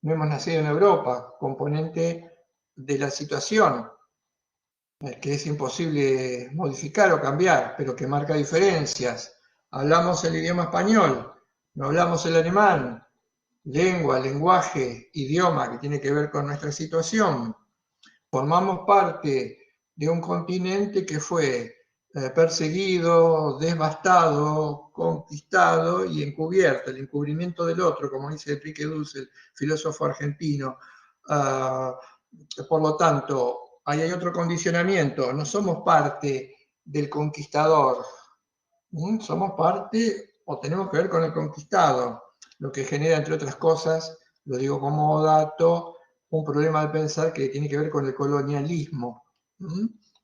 no hemos nacido en Europa, componente de la situación, que es imposible modificar o cambiar, pero que marca diferencias. Hablamos el idioma español, no hablamos el alemán, lengua, lenguaje, idioma que tiene que ver con nuestra situación. Formamos parte de un continente que fue perseguido, devastado, conquistado y encubierto, el encubrimiento del otro, como dice Enrique Dussel, filósofo argentino. Por lo tanto, ahí hay otro condicionamiento, no somos parte del conquistador, somos parte o tenemos que ver con el conquistado, lo que genera, entre otras cosas, lo digo como dato, un problema de pensar que tiene que ver con el colonialismo.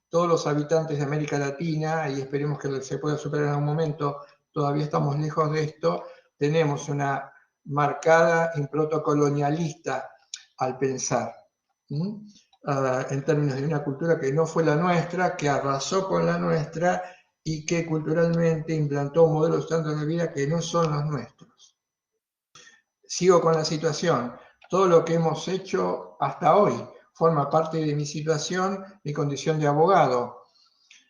Todos los habitantes de América Latina, y esperemos que se pueda superar en algún momento, todavía estamos lejos de esto, tenemos una marcada impronta colonialista al pensar. En términos de una cultura que no fue la nuestra, que arrasó con la nuestra y que culturalmente implantó modelos estándares de vida que no son los nuestros. Sigo con la situación. Todo lo que hemos hecho hasta hoy forma parte de mi situación, mi condición de abogado.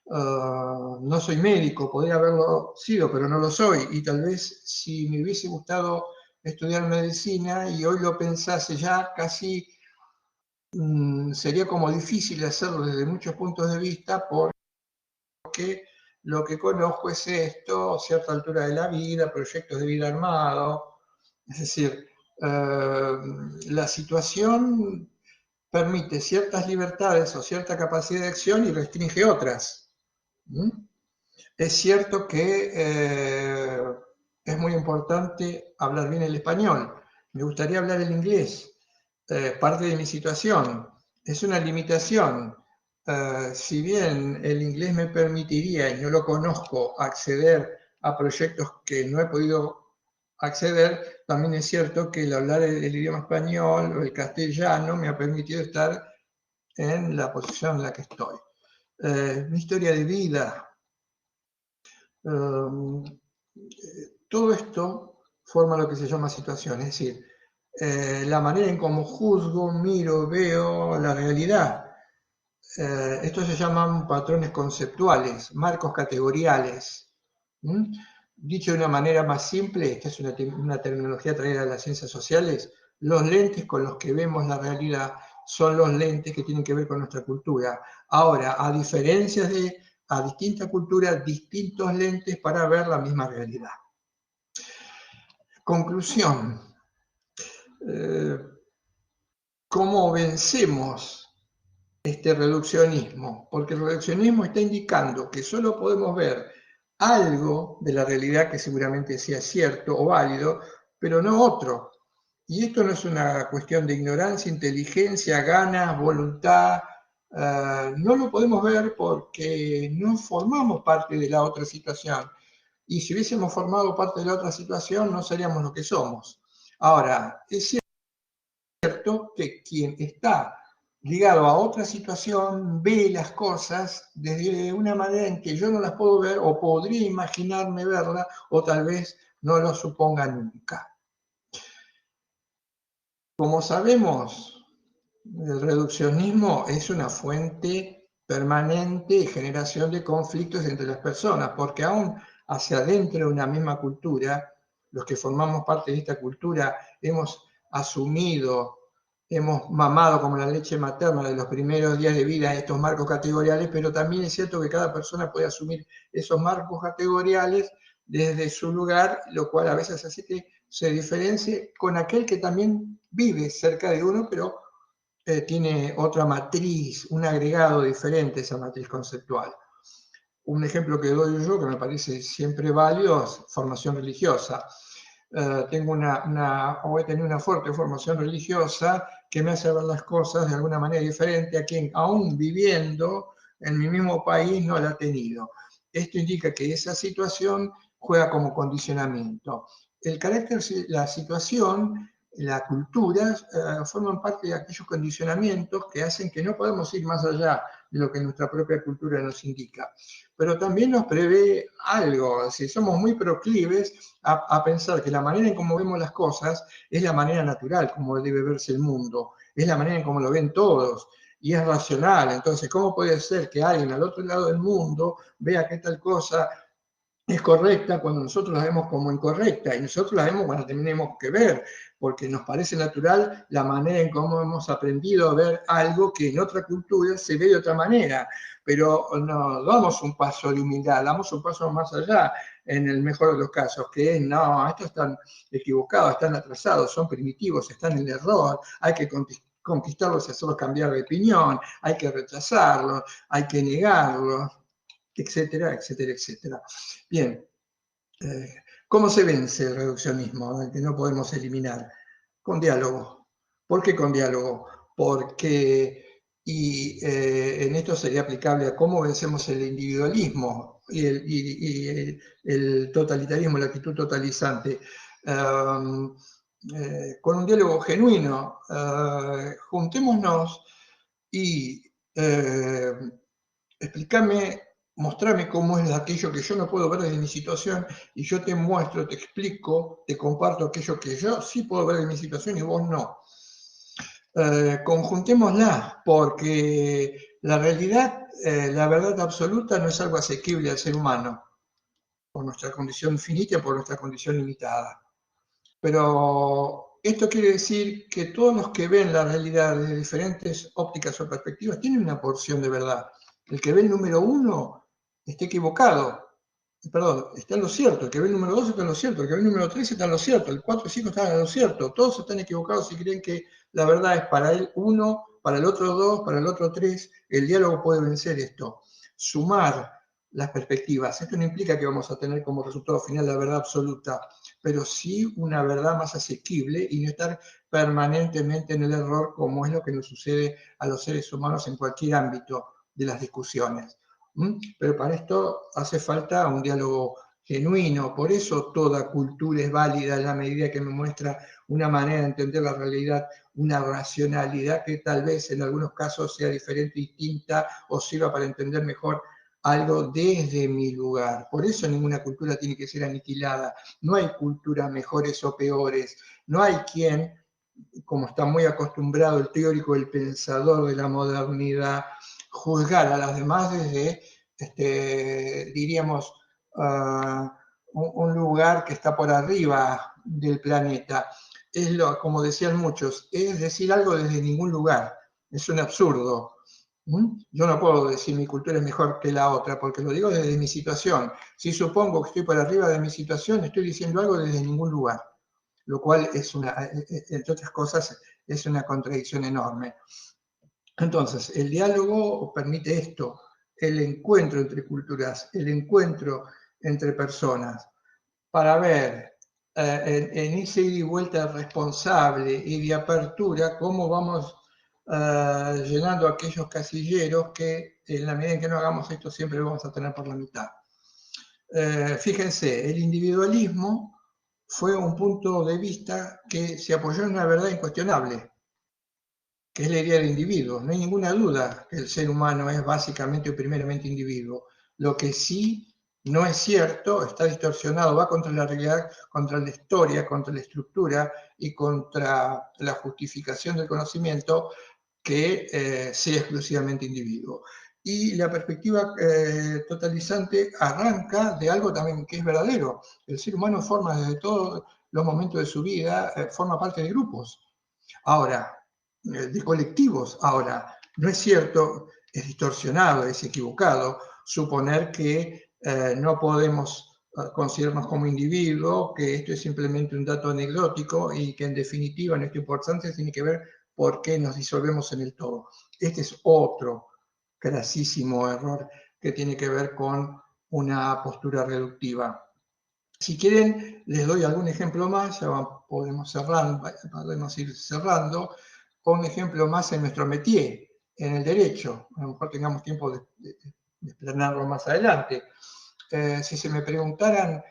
No soy médico, podría haberlo sido, pero no lo soy. Y tal vez si me hubiese gustado estudiar medicina y hoy lo pensase ya, casi sería como difícil hacerlo desde muchos puntos de vista porque lo que conozco es esto, cierta altura de la vida, proyectos de vida armados. Es decir, la situación permite ciertas libertades o cierta capacidad de acción y restringe otras. Es cierto que es muy importante hablar bien el español. Me gustaría hablar el inglés. Parte de mi situación. Es una limitación. Si bien el inglés me permitiría, y no lo conozco, acceder a proyectos que no he podido acceder, también es cierto que el hablar el idioma español o el castellano me ha permitido estar en la posición en la que estoy. Mi historia de vida. Todo esto forma lo que se llama situación, es decir, la manera en cómo juzgo, miro, veo la realidad. Esto se llaman patrones conceptuales, marcos categoriales. Dicho de una manera más simple, esta es una terminología traída de las ciencias sociales, los lentes con los que vemos la realidad son los lentes que tienen que ver con nuestra cultura. Ahora, a diferencia de a distintas culturas, distintos lentes para ver la misma realidad. Conclusión. ¿Cómo vencemos este reduccionismo? Porque el reduccionismo está indicando que solo podemos ver algo de la realidad que seguramente sea cierto o válido, pero no otro. Y esto no es una cuestión de ignorancia, inteligencia, ganas, voluntad. No lo podemos ver porque no formamos parte de la otra situación. Y si hubiésemos formado parte de la otra situación, no seríamos lo que somos. Ahora, es cierto que quien está ligado a otra situación ve las cosas desde una manera en que yo no las puedo ver o podría imaginarme verlas o tal vez no lo suponga nunca. Como sabemos, el reduccionismo es una fuente permanente de generación de conflictos entre las personas, porque aún hacia adentro de una misma cultura, los que formamos parte de esta cultura hemos asumido, hemos mamado como la leche materna de los primeros días de vida estos marcos categoriales, pero también es cierto que cada persona puede asumir esos marcos categoriales desde su lugar, lo cual a veces hace que se diferencie con aquel que también vive cerca de uno, pero tiene otra matriz, un agregado diferente a esa matriz conceptual. Un ejemplo que doy yo, que me parece siempre válido, es formación religiosa. Voy a tener una fuerte formación religiosa que me hace ver las cosas de alguna manera diferente a quien, aún viviendo en mi mismo país, no la ha tenido. Esto indica que esa situación juega como condicionamiento. El carácter, la situación, la cultura, forman parte de aquellos condicionamientos que hacen que no podemos ir más allá de lo que nuestra propia cultura nos indica. Pero también nos prevé algo, si somos muy proclives a pensar que la manera en cómo vemos las cosas es la manera natural como debe verse el mundo, es la manera en cómo lo ven todos, y es racional. Entonces, ¿cómo puede ser que alguien al otro lado del mundo vea que tal cosa es correcta cuando nosotros la vemos como incorrecta? Y nosotros la vemos cuando tenemos que ver, porque nos parece natural la manera en cómo hemos aprendido a ver algo que en otra cultura se ve de otra manera. Pero no damos un paso de humildad, damos un paso más allá, en el mejor de los casos, que es, no, estos están equivocados, están atrasados, son primitivos, están en el error, hay que conquistarlos y hacerlos cambiar de opinión, hay que rechazarlos, hay que negarlos, etcétera, etcétera, etcétera. Bien, ¿cómo se vence el reduccionismo, el que no podemos eliminar? Con diálogo. ¿Por qué con diálogo? Porque, en esto sería aplicable a cómo vencemos el individualismo y el totalitarismo, la actitud totalizante. con un diálogo genuino. Juntémonos y explícame, mostrame cómo es aquello que yo no puedo ver desde mi situación y yo te muestro, te explico, te comparto aquello que yo sí puedo ver de mi situación y vos no. Conjuntémosla, porque la realidad, la verdad absoluta no es algo asequible al ser humano, por nuestra condición finita y por nuestra condición limitada. Pero esto quiere decir que todos los que ven la realidad desde diferentes ópticas o perspectivas tienen una porción de verdad. El que ve el número 1 está equivocado, perdón, está en lo cierto. El que ve el número 2 está en lo cierto. El que ve el número 3 está en lo cierto. El 4 y 5 están en lo cierto. Todos están equivocados si creen que la verdad es para él 1, para el otro 2, para el otro 3. El diálogo puede vencer esto. Sumar las perspectivas. Esto no implica que vamos a tener como resultado final la verdad absoluta, pero sí una verdad más asequible y no estar permanentemente en el error, como es lo que nos sucede a los seres humanos en cualquier ámbito de las discusiones. Pero para esto hace falta un diálogo genuino, por eso toda cultura es válida en la medida que me muestra una manera de entender la realidad, una racionalidad que tal vez en algunos casos sea diferente, distinta o sirva para entender mejor algo desde mi lugar. Por eso ninguna cultura tiene que ser aniquilada. No hay culturas mejores o peores. No hay quien, como está muy acostumbrado el teórico, el pensador de la modernidad, juzgar a las demás desde, diríamos, un lugar que está por arriba del planeta. Es lo, como decían muchos, es decir algo desde ningún lugar. Es un absurdo. Yo no puedo decir mi cultura es mejor que la otra, porque lo digo desde mi situación. Si supongo que estoy por arriba de mi situación, estoy diciendo algo desde ningún lugar, lo cual es una, entre otras cosas, es una contradicción enorme. Entonces, el diálogo permite esto, el encuentro entre culturas, el encuentro entre personas, para ver en ese ida y vuelta responsable y de apertura cómo vamos llenando aquellos casilleros que en la medida en que no hagamos esto siempre vamos a tener por la mitad. Fíjense, el individualismo fue un punto de vista que se apoyó en una verdad incuestionable, que es la idea del individuo. No hay ninguna duda que el ser humano es básicamente o primeramente individuo. Lo que sí no es cierto, está distorsionado, va contra la realidad, contra la historia, contra la estructura y contra la justificación del conocimiento que sea exclusivamente individuo. Y la perspectiva totalizante arranca de algo también que es verdadero. El ser humano forma desde todos los momentos de su vida, forma parte de grupos. Ahora, de colectivos. Ahora, no es cierto, es distorsionado, es equivocado suponer que no podemos considerarnos como individuos, que esto es simplemente un dato anecdótico y que en definitiva nuestra importancia tiene que ver por qué nos disolvemos en el todo. Este es otro grasísimo error que tiene que ver con una postura reductiva. Si quieren, les doy algún ejemplo más, ya podemos ir cerrando, con un ejemplo más en nuestro métier, en el derecho. A lo mejor tengamos tiempo de explanarlo más adelante. Si se me preguntaran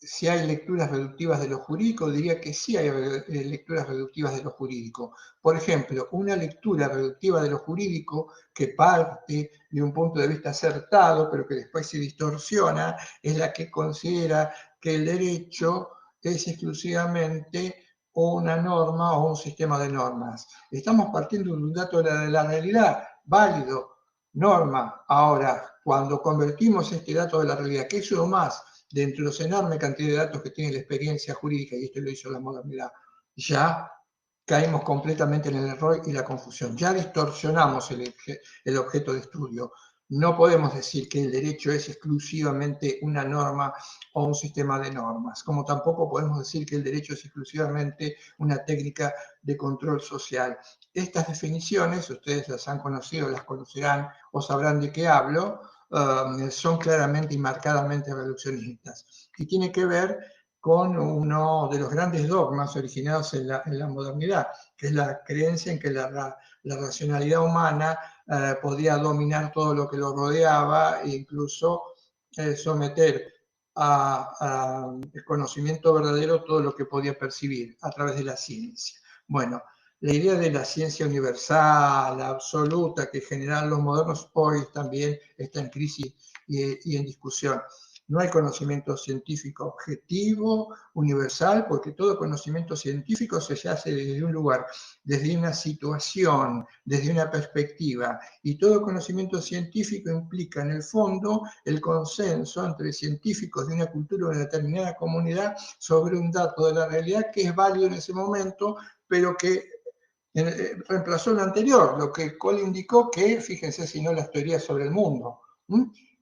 si hay lecturas reductivas de lo jurídico, diría que sí hay lecturas reductivas de lo jurídico. Por ejemplo, una lectura reductiva de lo jurídico que parte de un punto de vista acertado, pero que después se distorsiona, es la que considera que el derecho es exclusivamente una norma o un sistema de normas. Estamos partiendo de un dato de la realidad, válido, norma. Ahora, cuando convertimos este dato de la realidad, que es uno más dentro de la enorme cantidad de datos que tiene la experiencia jurídica, y esto lo hizo la modernidad, ya caemos completamente en el error y la confusión. Ya distorsionamos el objeto de estudio. No podemos decir que el derecho es exclusivamente una norma o un sistema de normas, como tampoco podemos decir que el derecho es exclusivamente una técnica de control social. Estas definiciones, ustedes las han conocido, las conocerán o sabrán de qué hablo, son claramente y marcadamente reduccionistas. Y tiene que ver con uno de los grandes dogmas originados en la modernidad, que es la creencia en que la racionalidad humana podía dominar todo lo que lo rodeaba e incluso someter el conocimiento verdadero todo lo que podía percibir a través de la ciencia. Bueno, la idea de la ciencia universal, absoluta, que generan los modernos hoy también está en crisis y en discusión. No hay conocimiento científico objetivo, universal, porque todo conocimiento científico se hace desde un lugar, desde una situación, desde una perspectiva. Y todo conocimiento científico implica, en el fondo, el consenso entre científicos de una cultura o una determinada comunidad sobre un dato de la realidad que es válido en ese momento, pero que reemplazó lo anterior, lo que Cole indicó que, fíjense si no, las teorías sobre el mundo,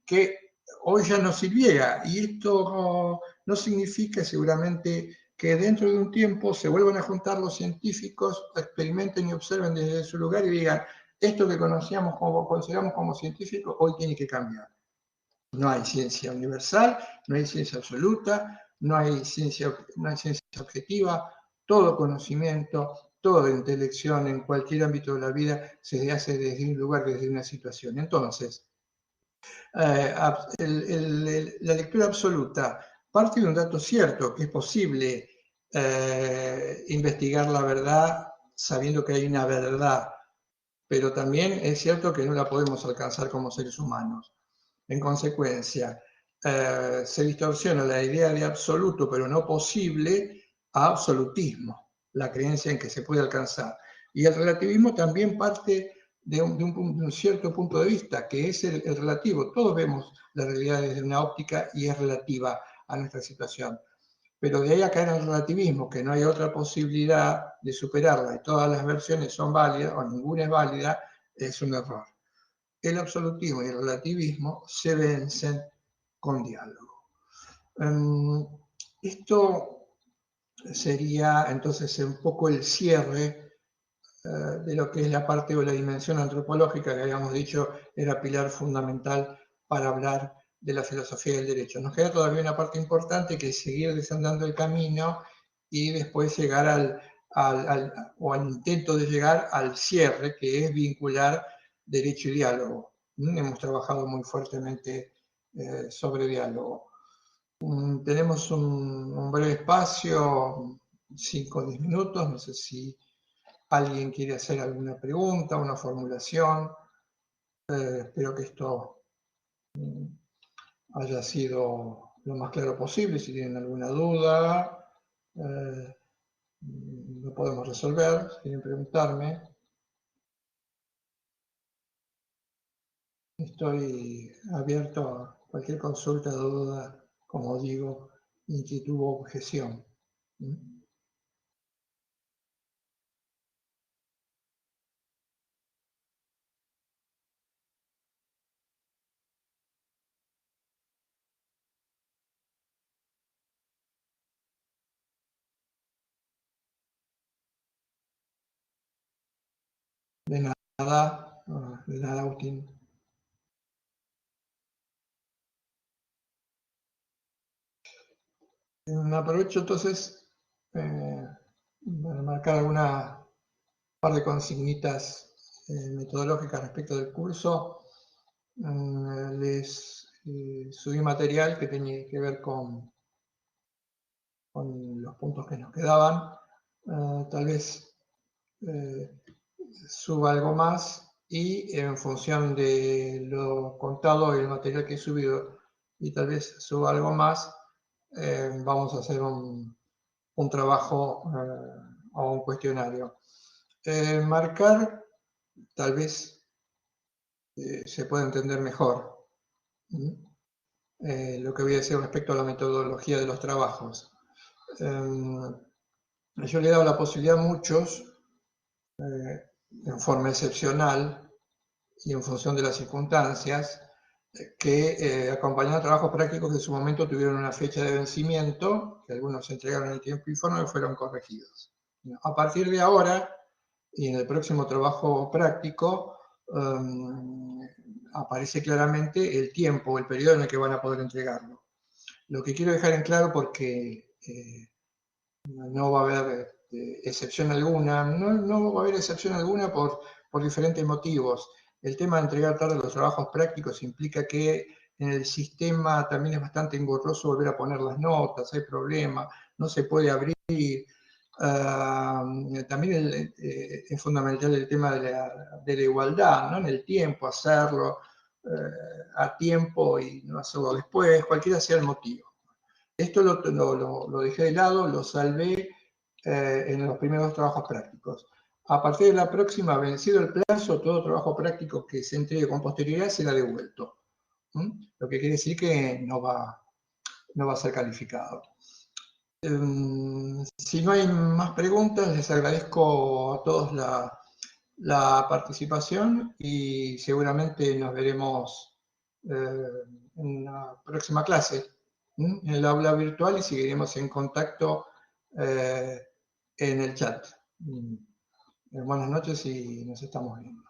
que hoy ya no sirviera, y esto no significa seguramente que dentro de un tiempo se vuelvan a juntar los científicos, experimenten y observen desde su lugar y digan, esto que conocíamos como, consideramos como científico, hoy tiene que cambiar. No hay ciencia universal, no hay ciencia absoluta, no hay ciencia objetiva, todo conocimiento, toda intelección en cualquier ámbito de la vida se hace desde un lugar, desde una situación. Entonces, la lectura absoluta parte de un dato cierto, que es posible investigar la verdad sabiendo que hay una verdad, pero también es cierto que no la podemos alcanzar como seres humanos. En consecuencia, se distorsiona la idea de absoluto, pero no posible, a absolutismo, la creencia en que se puede alcanzar. Y el relativismo también parte de un cierto punto de vista, que es el relativo. Todos vemos la realidad desde una óptica y es relativa a nuestra situación. Pero de ahí a caer en el relativismo, que no hay otra posibilidad de superarla y todas las versiones son válidas o ninguna es válida, es un error. El absolutismo y el relativismo se vencen con diálogo. Esto sería entonces un poco el cierre de lo que es la parte o la dimensión antropológica que habíamos dicho era pilar fundamental para hablar de la filosofía del derecho. Nos queda todavía una parte importante que es seguir desandando el camino y después llegar al intento de llegar al cierre, que es vincular derecho y diálogo. Hemos trabajado muy fuertemente sobre diálogo. Tenemos un breve espacio, 5 o 10 minutos, no sé si alguien quiere hacer alguna pregunta, una formulación. Espero que esto haya sido lo más claro posible. Si tienen alguna duda, lo podemos resolver. Si quieren preguntarme. Estoy abierto a cualquier consulta, duda, como digo, inquietud o objeción. De nada, Agustín. Me aprovecho entonces para marcar alguna par de consignitas metodológicas respecto del curso. Les subí material que tenía que ver con los puntos que nos quedaban. Tal vez suba algo más y en función de lo contado y el material que he subido y tal vez suba algo más, vamos a hacer un trabajo o un cuestionario. Marcar tal vez se puede entender mejor lo que voy a decir respecto a la metodología de los trabajos. Yo le he dado la posibilidad a muchos, en forma excepcional y en función de las circunstancias, que acompañaron trabajos prácticos que en su momento tuvieron una fecha de vencimiento, que algunos se entregaron en el tiempo y forma y fueron corregidos. A partir de ahora, y en el próximo trabajo práctico, aparece claramente el tiempo, el periodo en el que van a poder entregarlo. Lo que quiero dejar en claro, porque no va a haber excepción alguna, no va a haber excepción alguna por diferentes motivos. El tema de entregar tarde los trabajos prácticos implica que en el sistema también es bastante engorroso volver a poner las notas, hay problemas, no se puede abrir. También es fundamental el tema de la igualdad, ¿no? En el tiempo, hacerlo a tiempo y no hacerlo después, cualquiera sea el motivo. Esto lo dejé de lado, lo salvé en los primeros trabajos prácticos. A partir de la próxima, vencido el plazo, todo trabajo práctico que se entregue con posterioridad será devuelto. Lo que quiere decir que no va a ser calificado. Si no hay más preguntas, les agradezco a todos la participación y seguramente nos veremos en la próxima clase, en el aula virtual, y seguiremos en contacto en el chat. Buenas noches y nos estamos viendo.